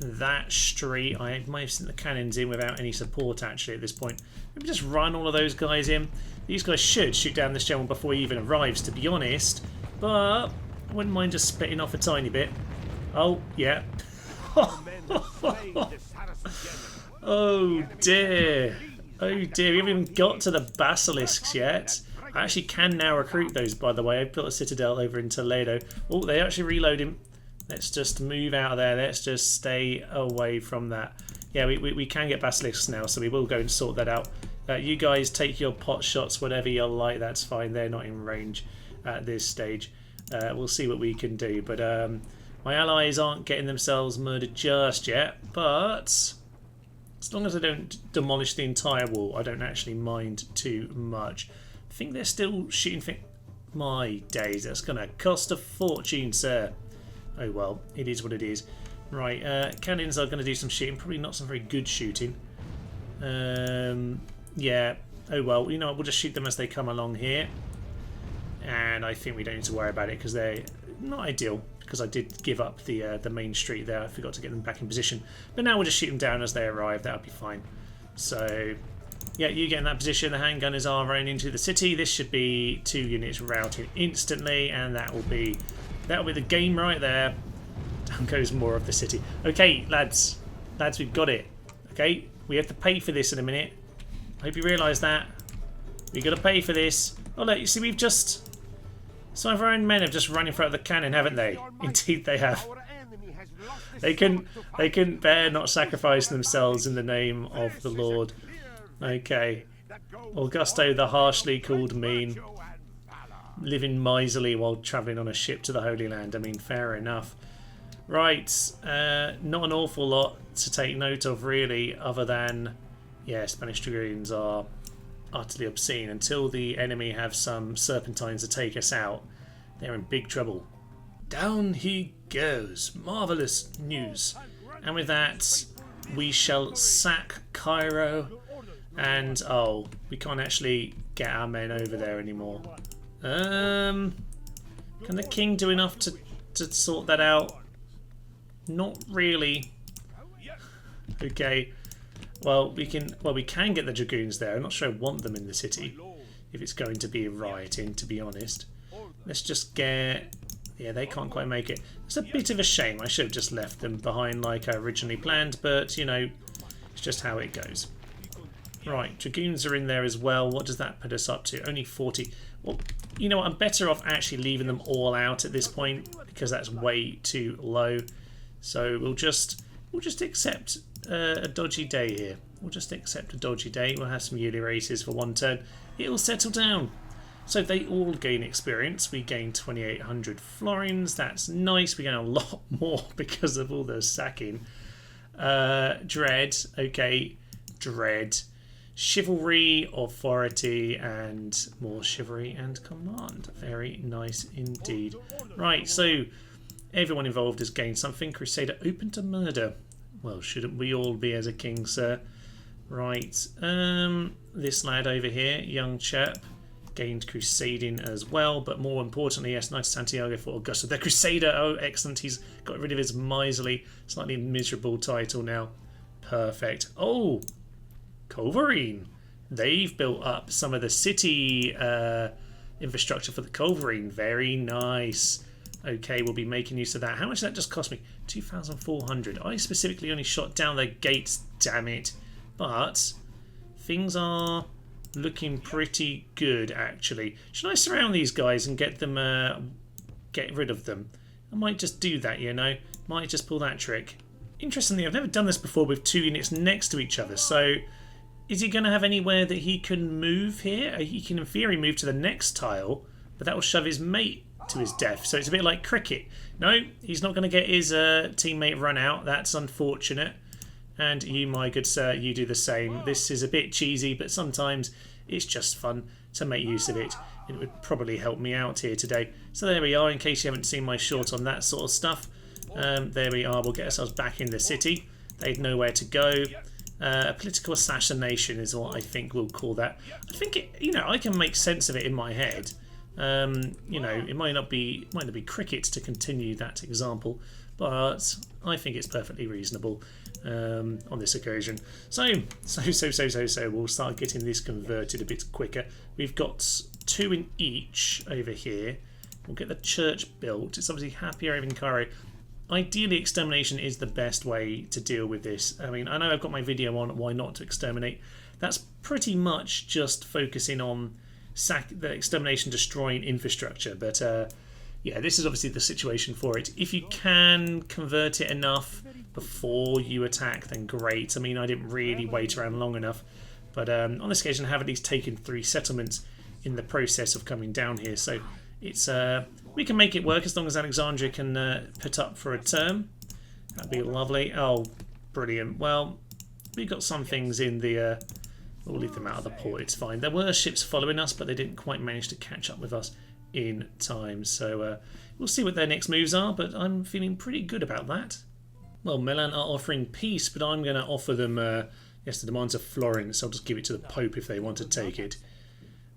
that street. I might have sent the cannons in without any support actually at this point. Maybe just run all of those guys in. These guys should shoot down this general before he even arrives, to be honest. But I wouldn't mind just splitting off a tiny bit. Oh, yeah. Oh dear. Oh dear, we haven't even got to the basilisks yet. I actually can now recruit those, by the way. I've built a citadel over in Toledo. Oh, they actually reloading. Let's just move out of there. Let's just stay away from that. Yeah, we can get basilisks now, so we will go and sort that out. You guys take your pot shots, whatever you like. That's fine. They're not in range at this stage. We'll see what we can do. But my allies aren't getting themselves murdered just yet. But as long as I don't demolish the entire wall, I don't actually mind too much. I think they're still shooting. My days, that's going to cost a fortune, sir. Oh well, it is what it is. Right, cannons are going to do some shooting. Probably not some very good shooting. Yeah, oh well, you know what, we'll just shoot them as they come along here. And I think we don't need to worry about it because they're not ideal. Because I did give up the main street there. I forgot to get them back in position. But now we'll just shoot them down as they arrive. That'll be fine. So, yeah, you get in that position. The handgunners are running into the city. This should be 2 units routed instantly. And that'll be the game right there. Down goes more of the city. Okay, lads. Lads, we've got it. Okay, we have to pay for this in a minute. I hope you realise that. We've got to pay for this. Oh, look, you see, we've just... Some of our own men have just run in front of the cannon, haven't they? Indeed they have. They couldn't bear not sacrificing themselves in the name of the Lord. Okay. Augusto the harshly called mean. Living miserly while travelling on a ship to the Holy Land. I mean, fair enough. Right. Not an awful lot to take note of, really, other than... Yeah, Spanish Dragoons are utterly obscene. Until the enemy have some serpentines to take us out, they're in big trouble. Down he goes. Marvellous news. And with that, we shall sack Cairo. And, oh, we can't actually get our men over there anymore. Can the king do enough to sort that out? Not really. Okay. Well, we can get the dragoons there. I'm not sure I want them in the city if it's going to be rioting, to be honest. Let's just get... Yeah, they can't quite make it. It's a bit of a shame. I should have just left them behind like I originally planned, but, you know, it's just how it goes. Right, dragoons are in there as well. What does that put us up to? Only 40. Well, you know what? I'm better off actually leaving them all out at this point because that's way too low. So we'll just accept a dodgy day here. We'll just accept a dodgy day. We'll have some yearly races for one turn. It will settle down. So they all gain experience. We gain 2,800 florins. That's nice. We gain a lot more because of all the sacking. Dread. Okay. Dread. chivalry, authority, and more chivalry and command. Very nice indeed. Right, so everyone involved has gained something. Crusader open to murder. Well, shouldn't we all be as a king, sir? Right, this lad over here, young chap, gained crusading as well, but more importantly, yes, Knight of Santiago for Augusta. The Crusader, oh excellent, he's got rid of his miserly, slightly miserable title now. Perfect. Oh, Culverin. They've built up some of the city infrastructure for the Culverin. Very nice. Okay, we'll be making use of that. How much did that just cost me? 2,400. I specifically only shot down their gates, damn it. But things are looking pretty good, actually. Should I surround these guys and get them, get rid of them? I might just do that, you know. Might just pull that trick. Interestingly, I've never done this before with two units next to each other. So, is he going to have anywhere that he can move here? He can, in theory, move to the next tile, but that will shove his mate to his death. So it's a bit like cricket. No, he's not going to get his teammate run out. That's unfortunate. And you, my good sir, you do the same. This is a bit cheesy, but sometimes it's just fun to make use of it. It would probably help me out here today. So there we are, in case you haven't seen my short on that sort of stuff. There we are, we'll get ourselves back in the city. They'd know where to go. A political assassination is what I think we'll call that. I think it, you know, I can make sense of it in my head. You know, it might not be cricket to continue that example, but I think it's perfectly reasonable on this occasion. So we'll start getting this converted a bit quicker. We've got 2 in each over here. We'll get the church built. It's obviously happier in Cairo. Ideally, extermination is the best way to deal with this. I mean, I know I've got my video on why not to exterminate. That's pretty much just focusing on the extermination destroying infrastructure. But yeah, this is obviously the situation for it. If you can convert it enough before you attack, then great. I mean, I didn't really wait around long enough. But on this occasion, I have at least taken 3 settlements in the process of coming down here. So it's we can make it work as long as Alexandria can put up for a term. That'd be lovely. Oh, brilliant. Well, we've got some things in the... we'll leave them out of the port, it's fine. There were ships following us, but they didn't quite manage to catch up with us in time. So we'll see what their next moves are, but I'm feeling pretty good about that. Well, Milan are offering peace, but I'm going to offer them, yes, the demands of Florence. I'll just give it to the Pope if they want to take it.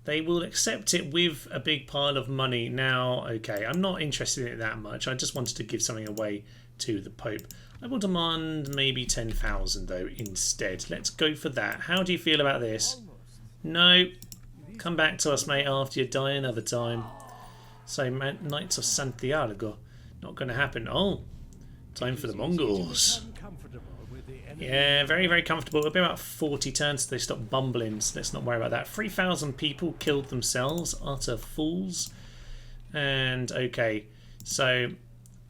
They will accept it with a big pile of money. Now, okay, I'm not interested in it that much. I just wanted to give something away to the Pope. I will demand maybe 10,000 though instead. Let's go for that. How do you feel about this? No. Come back to us, mate, after you die another time. So, Knights of Santiago. Not going to happen. Oh, time for the Mongols. Yeah, very, very comfortable. It'll be about 40 turns till they stop bumbling, so let's not worry about that. 3,000 people killed themselves. Utter fools. And, okay, so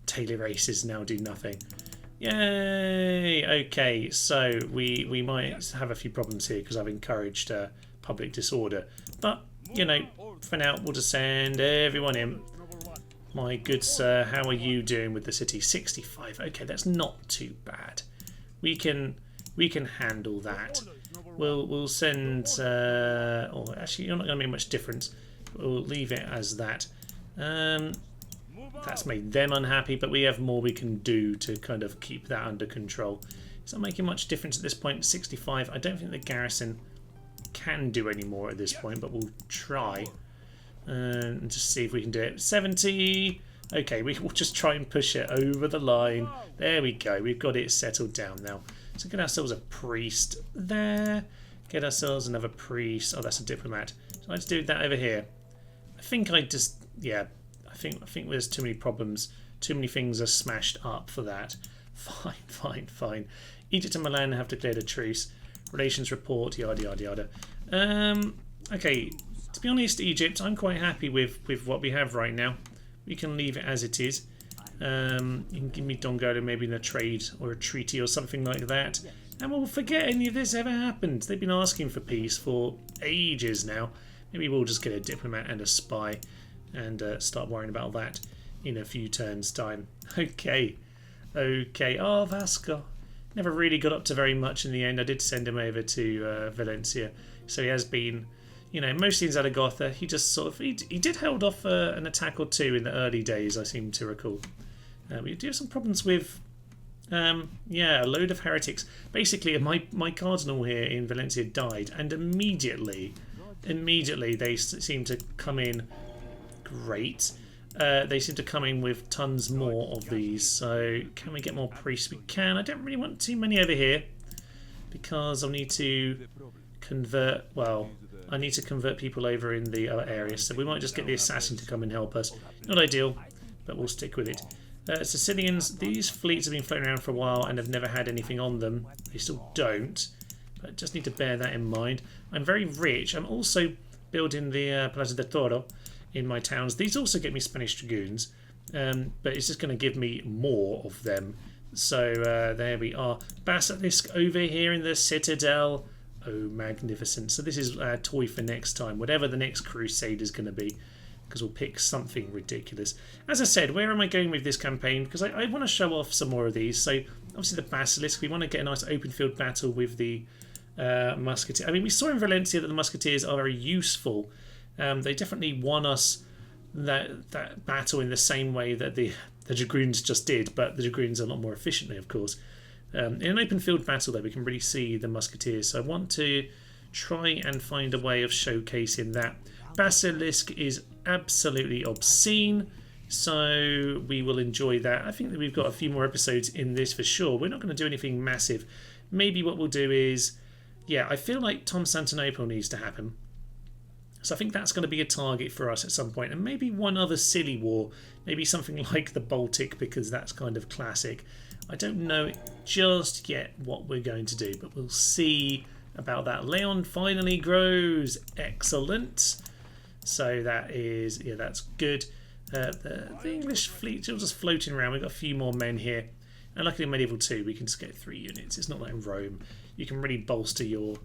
Taylor races now do nothing. Yay! Okay, so we might have a few problems here because I've encouraged public disorder. But, you know, for now, we'll just send everyone in. My good sir, how are you doing with the city? 65. Okay, that's not too bad. We can handle that. We'll send... or actually, you're not going to make much difference. We'll leave it as that. That's made them unhappy, but we have more we can do to kind of keep that under control. It's not making much difference at this point. 65. I don't think the garrison can do any more at this point, but we'll try and just see if we can do it. 70. Okay, we will just try and push it over the line. There we go. We've got it settled down now. So get ourselves a priest there. Get ourselves another priest. Oh, that's a diplomat. So let's do that over here. I think I just... yeah. I think there's too many problems. Too many things are smashed up for that. Fine. Egypt and Milan have declared a truce. Relations report, yada yada yada. Okay, to be honest, Egypt, I'm quite happy with what we have right now. We can leave it as it is. You can give me Dongola maybe in a trade or a treaty or something like that. And we'll forget any of this ever happened. They've been asking for peace for ages now. Maybe we'll just get a diplomat and a spy and start worrying about that in a few turns' time. Okay. Oh, Vasco. Never really got up to very much in the end. I did send him over to Valencia, so he has been, you know, mostly in Zaragoza. He just sort of he did hold off an attack or two in the early days, I seem to recall. We do have some problems with, yeah, a load of heretics. Basically, my cardinal here in Valencia died, and immediately they seem to come in. Great. They seem to come in with tons more of these. So can we get more priests? We can. I don't really want too many over here because I'll need to convert. Well, I need to convert people over in the other area. So we might just get the assassin to come and help us. Not ideal, but we'll stick with it. Sicilians, these fleets have been floating around for a while and have never had anything on them. They still don't, but just need to bear that in mind. I'm very rich. I'm also building the Plaza de Toro in my towns. These also get me Spanish dragoons, but it's just going to give me more of them. So there we are. Basilisk over here in the Citadel. Oh, magnificent. So this is a toy for next time, whatever the next crusade is going to be, because we'll pick something ridiculous. As I said, where am I going with this campaign? Because I want to show off some more of these. So obviously the Basilisk, we want to get a nice open field battle with the Musketeers. I mean, we saw in Valencia that the Musketeers are very useful. They definitely won us that battle in the same way that the Dragoons just did, but the Dragoons a lot more efficiently, of course. In an open field battle, though, we can really see the Musketeers. So I want to try and find a way of showcasing that. Basilisk is absolutely obscene, so we will enjoy that. I think that we've got a few more episodes in this for sure. We're not going to do anything massive. Maybe what we'll do is, yeah, I feel like Constantinople needs to happen. So I think that's going to be a target for us at some point. And maybe one other silly war. Maybe something like the Baltic, because that's kind of classic. I don't know just yet what we're going to do, but we'll see about that. Leon finally grows. Excellent. So that is, yeah, that's good. The English fleet is just floating around. We've got a few more men here. And luckily in Medieval 2, we can just get 3 units. It's not like in Rome. You can really bolster your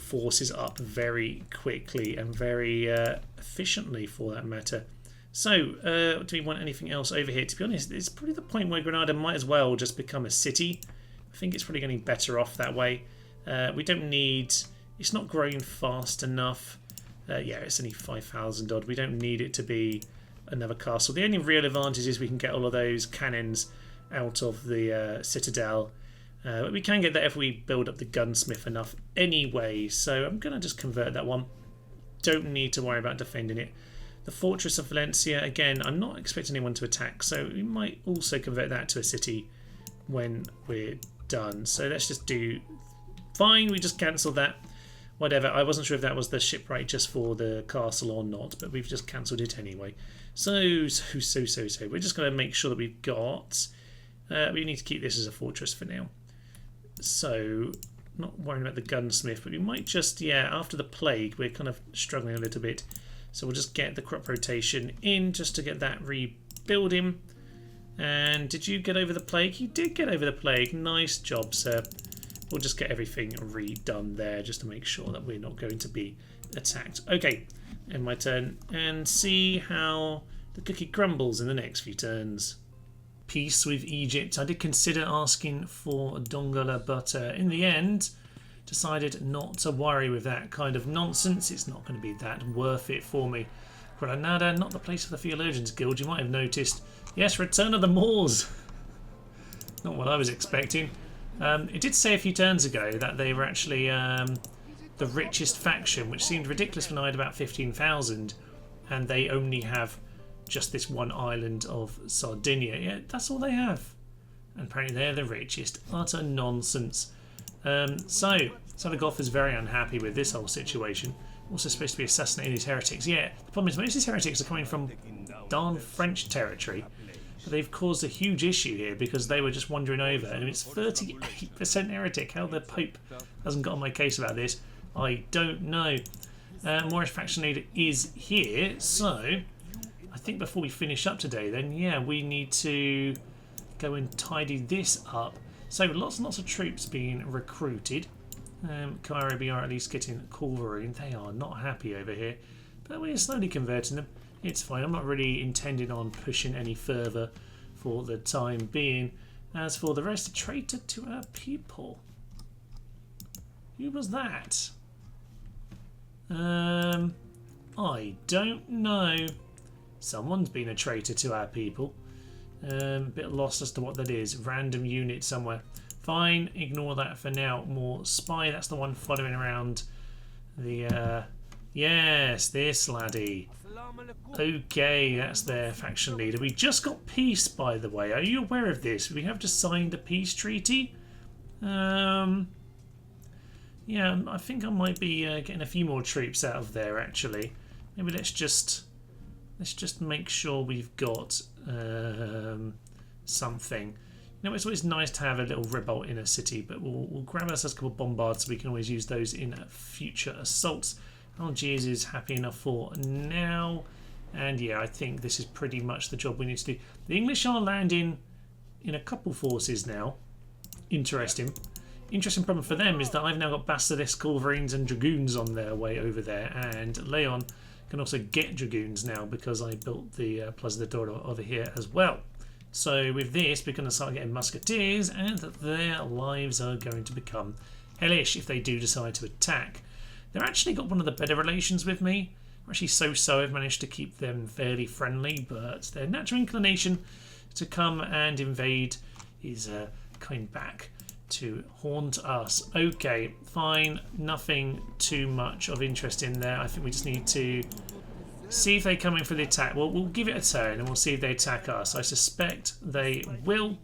forces up very quickly and very efficiently, for that matter. So, do we want anything else over here? To be honest, it's probably the point where Granada might as well just become a city. I think it's probably getting better off that way. We don't need... It's not growing fast enough. Yeah, it's only 5,000 odd. We don't need it to be another castle. The only real advantage is we can get all of those cannons out of the citadel. But we can get that if we build up the gunsmith enough anyway. So I'm going to just convert that one. Don't need to worry about defending it. The Fortress of Valencia, again, I'm not expecting anyone to attack. So we might also convert that to a city when we're done. So let's just do... Fine, we just cancelled that. Whatever, I wasn't sure if that was the shipwright just for the castle or not, but we've just cancelled it anyway. So. We're just going to make sure that we've got... we need to keep this as a fortress for now. So, not worrying about the gunsmith, but we might just, yeah, after the plague, we're kind of struggling a little bit. So we'll just get the crop rotation in just to get that rebuilding. And did you get over the plague? You did get over the plague. Nice job, sir. We'll just get everything redone there just to make sure that we're not going to be attacked. Okay, end my turn and see how the cookie crumbles in the next few turns. Peace with Egypt. I did consider asking for Dongola, but in the end decided not to worry with that kind of nonsense. It's not going to be that worth it for me. Granada, not the place for the Theologians Guild, you might have noticed. Yes, Return of the Moors. Not what I was expecting. It did say a few turns ago that they were actually the richest faction, which seemed ridiculous when I had about 15,000, and they only have just this one island of Sardinia. Yeah, that's all they have. And apparently they're the richest. Utter nonsense. So Zaragoza is very unhappy with this whole situation. Also supposed to be assassinating these heretics. Yeah, the problem is most of these heretics are coming from darn French territory. But they've caused a huge issue here because they were just wandering over. And it's 38% heretic. How the Pope hasn't got on my case about this, I don't know. Moorish faction leader is here, so I think before we finish up today then, yeah, we need to go and tidy this up. So lots and lots of troops being recruited. Cairo are at least getting cavalry, and they are not happy over here. But we're slowly converting them. It's fine. I'm not really intending on pushing any further for the time being. As for the rest, a traitor to our people. Who was that? I don't know. Someone's been a traitor to our people. A bit lost as to what that is. Random unit somewhere. Fine, ignore that for now. More spy, that's the one following around the... yes, this laddie. Okay, that's their faction leader. We just got peace, by the way. Are you aware of this? We have just signed a peace treaty. Yeah, I think I might be getting a few more troops out of there, actually. Maybe let's just make sure we've got something. You know, it's always nice to have a little revolt in a city, but we'll grab ourselves a couple of bombards so we can always use those in future assaults. Algiers is happy enough for now. And yeah, I think this is pretty much the job we need to do. The English are landing in a couple forces now. Interesting. Interesting problem for them is that I've now got Basilisk, Culverines and Dragoons on their way over there. And Leon can also get Dragoons now because I built the Plaza de Douro over here as well. So with this, we're going to start getting musketeers, and their lives are going to become hellish if they do decide to attack. They've actually got one of the better relations with me. We're actually so-so. I've managed to keep them fairly friendly, but their natural inclination to come and invade is coming back to haunt us. Okay, fine. Nothing too much of interest in there. I think we just need to see if they come in for the attack. Well, we'll give it a turn and we'll see if they attack us. I suspect they will.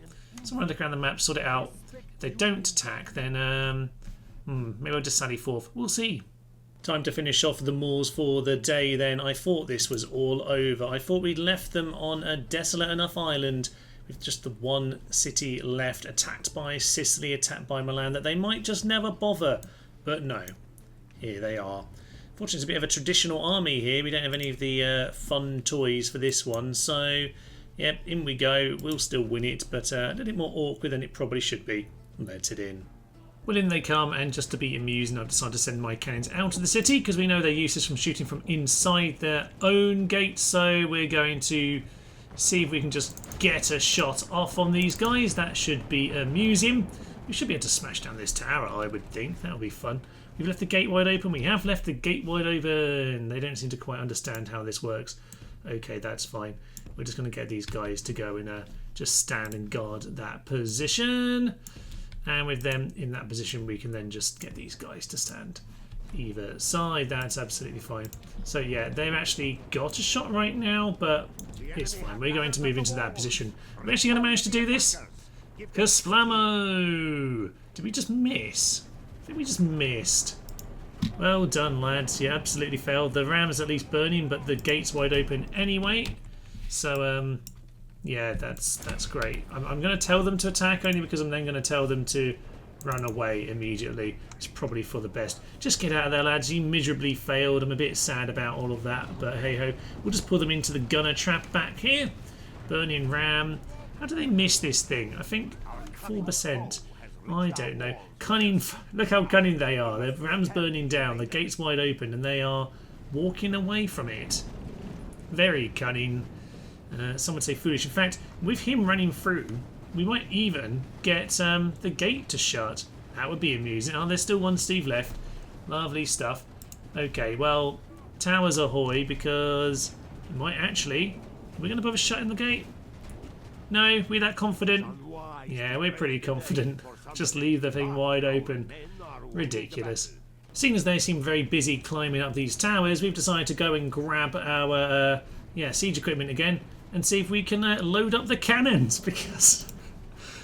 So I'm going to look around the map, sort it out. If they don't attack, then maybe I'll just sally forth. We'll see. Time to finish off the Moors for the day then. I thought this was all over. I thought we'd left them on a desolate enough island with just the one city left, attacked by Sicily, attacked by Milan, that they might just never bother. But no, here they are. Fortunately, it's a bit of a traditional army here. We don't have any of the fun toys for this one. So, yep, in we go. We'll still win it, but a little bit more awkward than it probably should be. Let it in. Well, in they come, and just to be amusing, I've decided to send my cannons out of the city because we know they're useless from shooting from inside their own gates. So we're going to see if we can just get a shot off on these guys. That should be amusing. We should be able to smash down this tower, I would think. That'll be fun. We've left the gate wide open. We have left the gate wide open. They don't seem to quite understand how this works. Okay, that's fine. We're just going to get these guys to go and just stand and guard that position. And with them in that position, we can then just get these guys to stand either side. That's absolutely fine. So yeah, they've actually got a shot right now, but it's fine. We're going to move into that position. We're actually going to manage to do this. Kasplamo! Did we just miss? I think we just missed. Well done, lads. You absolutely failed. The ram is at least burning, but the gate's wide open anyway. So, yeah, that's great. I'm going to tell them to attack only because I'm then going to tell them to run away immediately. It's probably for the best. Just get out of there, lads. You miserably failed. I'm a bit sad about all of that, but hey-ho. We'll just pull them into the gunner trap back here. Burning ram. How do they miss this thing? I think 4%. I don't know. Cunning. Look how cunning they are. The ram's burning down. The gate's wide open and they are walking away from it. Very cunning. Some would say foolish. In fact, with him running through, we might even get the gate to shut. That would be amusing. Oh, there's still one Steve left. Lovely stuff. Okay, well, towers ahoy, because we might actually... Are we going to bother shutting the gate? No, we're that confident? Yeah, we're pretty confident. Just leave the thing wide open. Ridiculous. Seeing as they seem very busy climbing up these towers, we've decided to go and grab our siege equipment again and see if we can load up the cannons, because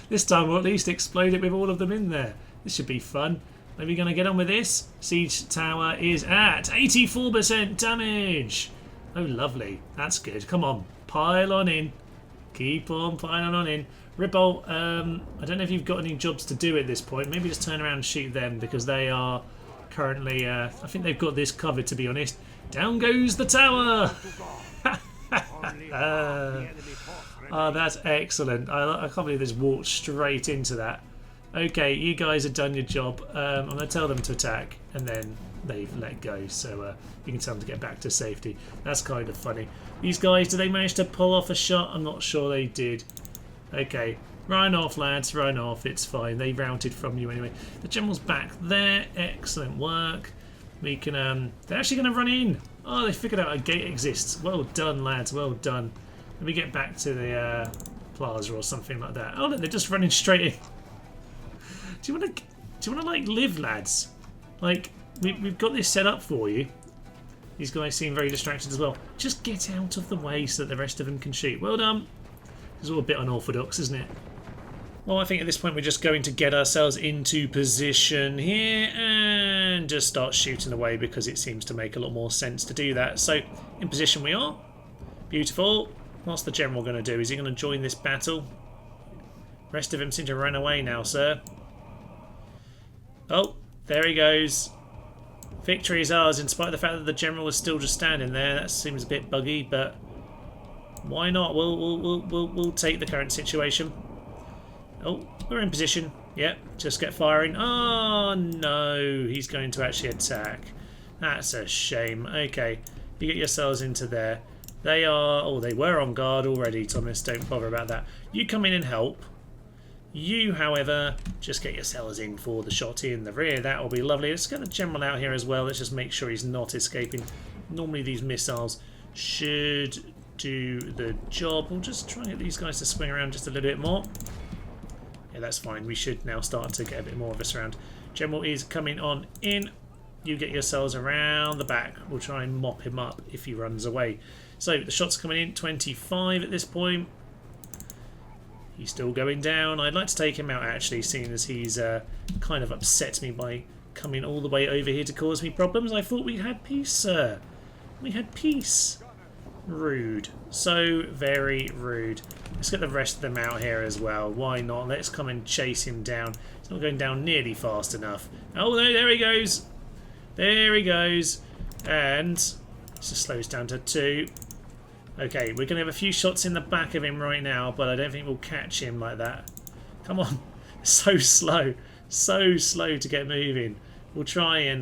this time we'll at least explode it with all of them in there. This should be fun. Are we going to get on with this? Siege tower is at 84% damage. Oh, lovely. That's good. Come on, pile on in. Keep on piling on in. Ripple, I don't know if you've got any jobs to do at this point. Maybe just turn around and shoot them, because they are currently... I think they've got this covered, to be honest. Down goes the tower! Oh, that's excellent. I can't believe this walked straight into that. Okay, you guys have done your job. I'm going to tell them to attack, and then they've let go. So you can tell them to get back to safety. That's kind of funny. These guys, did they manage to pull off a shot? I'm not sure they did. Okay, Run off, lads, run off. It's fine. They routed from you anyway. The general's back there. Excellent work. We can, they're actually going to run in. Oh, they figured out a gate exists. Well done, lads, well done. Let me get back to the plaza or something like that. Oh, look, they're just running straight in. Do you want to like live, lads? Like, we've got this set up for you. These guys seem very distracted as well. Just get out of the way so that the rest of them can shoot. Well done. It's all a bit unorthodox, isn't it? Well, I think at this point we're just going to get ourselves into position here and just start shooting away because it seems to make a lot more sense to do that. So, in position we are. Beautiful. What's the general going to do? Is he going to join this battle? Rest of him seem to run away now, sir. Oh, there he goes. Victory is ours, in spite of the fact that the general is still just standing there. That seems a bit buggy, but why not? We'll take the current situation. Oh, we're in position. Yep, just get firing. Oh no, he's going to actually attack. That's a shame. Okay, you get yourselves into there. They are. Oh, they were on guard already, Thomas. Don't bother about that. You come in and help. You, however, just get yourselves in for the shot in the rear. That will be lovely. Let's get the general out here as well. Let's just make sure he's not escaping. Normally these missiles should do the job. We'll just try and get these guys to swing around just a little bit more. Yeah, that's fine. We should now start to get a bit more of us around. General is coming on in. You get yourselves around the back. We'll try and mop him up if he runs away. So the shots coming in. 25 at this point. He's still going down. I'd like to take him out actually, seeing as he's kind of upset me by coming all the way over here to cause me problems. I thought we had peace, sir. We had peace. Rude. So very rude. Let's get the rest of them out here as well. Why not? Let's come and chase him down. He's not going down nearly fast enough. Oh, no, there he goes. There he goes. And it just slows down to 2. Okay, we're going to have a few shots in the back of him right now, but I don't think we'll catch him like that. Come on. So slow. So slow to get moving. We'll try and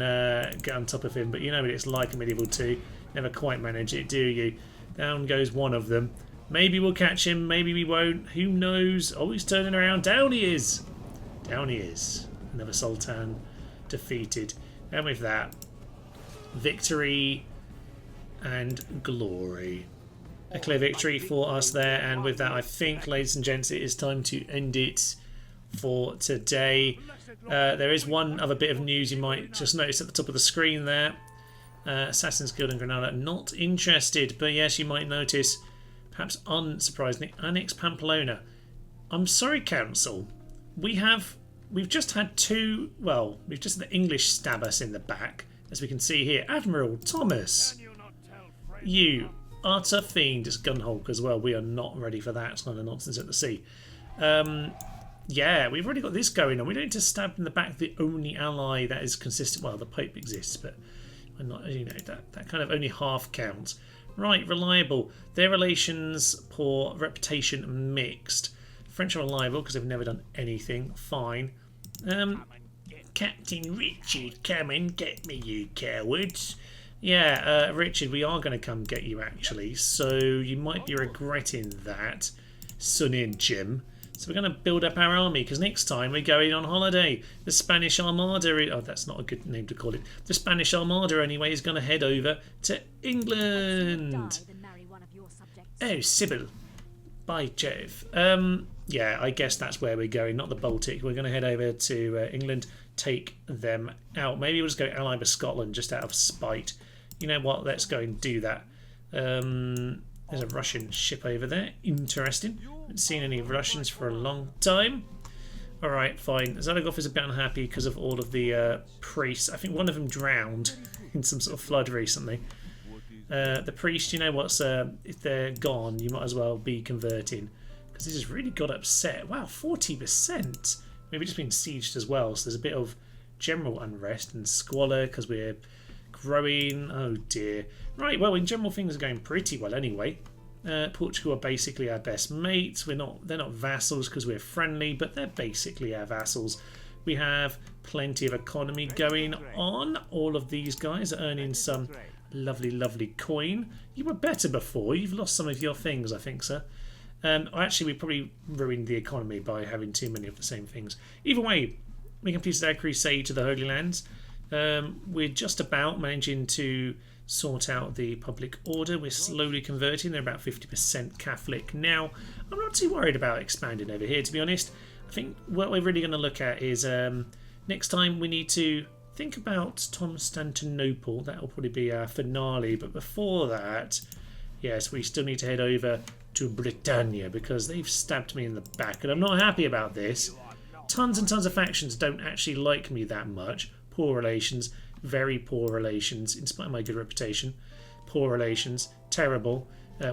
get on top of him, but you know what it's like in Medieval 2. Never quite manage it, do you? Down goes one of them. Maybe we'll catch him, maybe we won't. Who knows? Oh, he's turning around. Down he is. Down he is. Another Sultan defeated. And with that, victory and glory. A clear victory for us there, and with that I think, ladies and gents, it is time to end it for today. There is one other bit of news you might just notice at the top of the screen there. Assassin's Guild and Granada not interested, but yes, you might notice, perhaps unsurprisingly, Annex Pamplona. I'm sorry, Council. We've just had two, well, we've just had the English stab us in the back, as we can see here. Admiral Thomas, you utter fiend. It's Gunhulk as well. We are not ready for that kind of nonsense at the sea. Yeah, we've already got this going on. We don't need to stab in the back the only ally that is consistent. Well, the Pope exists, but we're not, you know, that kind of only half counts. Right, reliable. Their relations, poor. Reputation, mixed. French are reliable because they've never done anything. Fine. Captain Richard, come and get me, you cowards. Yeah, Richard, we are going to come get you, actually. So you might be regretting that, Sonny and Jim. So we're going to build up our army, because next time we're going on holiday. The Spanish Armada... Oh, that's not a good name to call it. The Spanish Armada, anyway, is going to head over to England. Oh, Sybil. By Jove. Yeah, I guess that's where we're going, not the Baltic. We're going to head over to England, take them out. Maybe we'll just go ally with Scotland, just out of spite. You know what? Let's go and do that. There's a Russian ship over there. Interesting. Haven't seen any Russians for a long time. Alright, fine. Zalagov is a bit unhappy because of all of the priests. I think one of them drowned in some sort of flood recently. The priest, you know what's... if they're gone, you might as well be converting. Because this has really got upset. Wow, 40%! Maybe just been sieged as well, so there's a bit of general unrest and squalor because we're growing. Oh dear. Right, well, in general things are going pretty well anyway. Portugal are basically our best mates. They're not vassals because we're friendly, but they're basically our vassals. We have plenty of economy going on. All of these guys are earning some lovely, lovely coin. You were better before. You've lost some of your things, I think, sir. Actually, we probably ruined the economy by having too many of the same things. Either way, we completed our crusade to the Holy Lands. We're just about managing to sort out the public order. We're slowly converting. They're about 50% Catholic now. I'm not too worried about expanding over here, to be honest. I think what we're really going to look at is next time we need to think about Constantinople. That will probably be our finale. But before that, yes, we still need to head over to Britannia because they've stabbed me in the back and I'm not happy about this. Tons and tons of factions don't actually like me that much. Poor relations, very poor relations, in spite of my good reputation. Poor relations, terrible.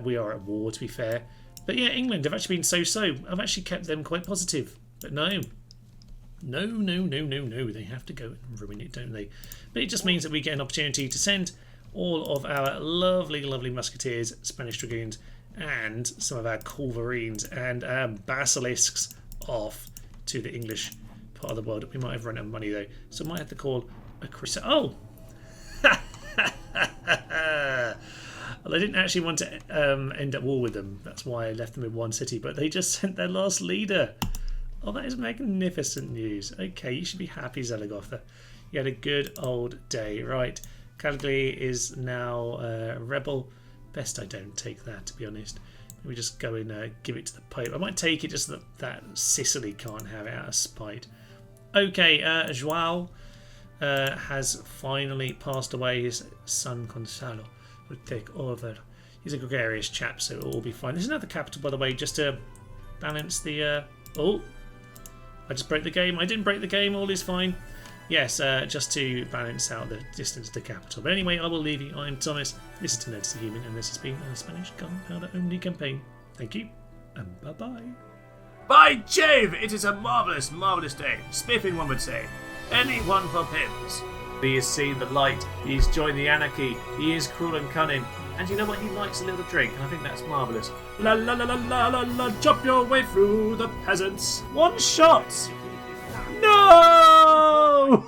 We are at war, to be fair. But yeah, England have actually been so-so. I've actually kept them quite positive. But no. No. They have to go and ruin it, don't they? But it just means that we get an opportunity to send all of our lovely, lovely musketeers, Spanish dragoons, and some of our culverines and our basilisks off to the English part of the world. We might have run out of money though, so I might have to call a crusade. Oh! Well, I didn't actually want to end at war with them. That's why I left them in one city, but they just sent their last leader. Oh, that is magnificent news. Okay, you should be happy, Zelagotha. You had a good old day. Right, Caligari is now a rebel. Best I don't take that, to be honest. We just go and give it to the Pope. I might take it just that Sicily can't have it out of spite. Okay, Joao has finally passed away. His son Gonzalo will take over. He's a gregarious chap, so it'll all be fine. This is not the capital, by the way, just to balance the... Oh! I just broke the game. I didn't break the game. All is fine. Yes, just to balance out the distance to the capital. But anyway, I will leave you. I'm Thomas. This is To Notice the Human, and this has been a Spanish Gunpowder only campaign. Thank you, and bye-bye. By Jove, it is a marvellous, marvellous day. Spiffing, one would say. Anyone for pims. He has seen the light. He's joined the anarchy. He is cruel and cunning. And you know what? He likes a little drink, and I think that's marvellous. La la la la la la la, chop your way through the peasants. One shot! No!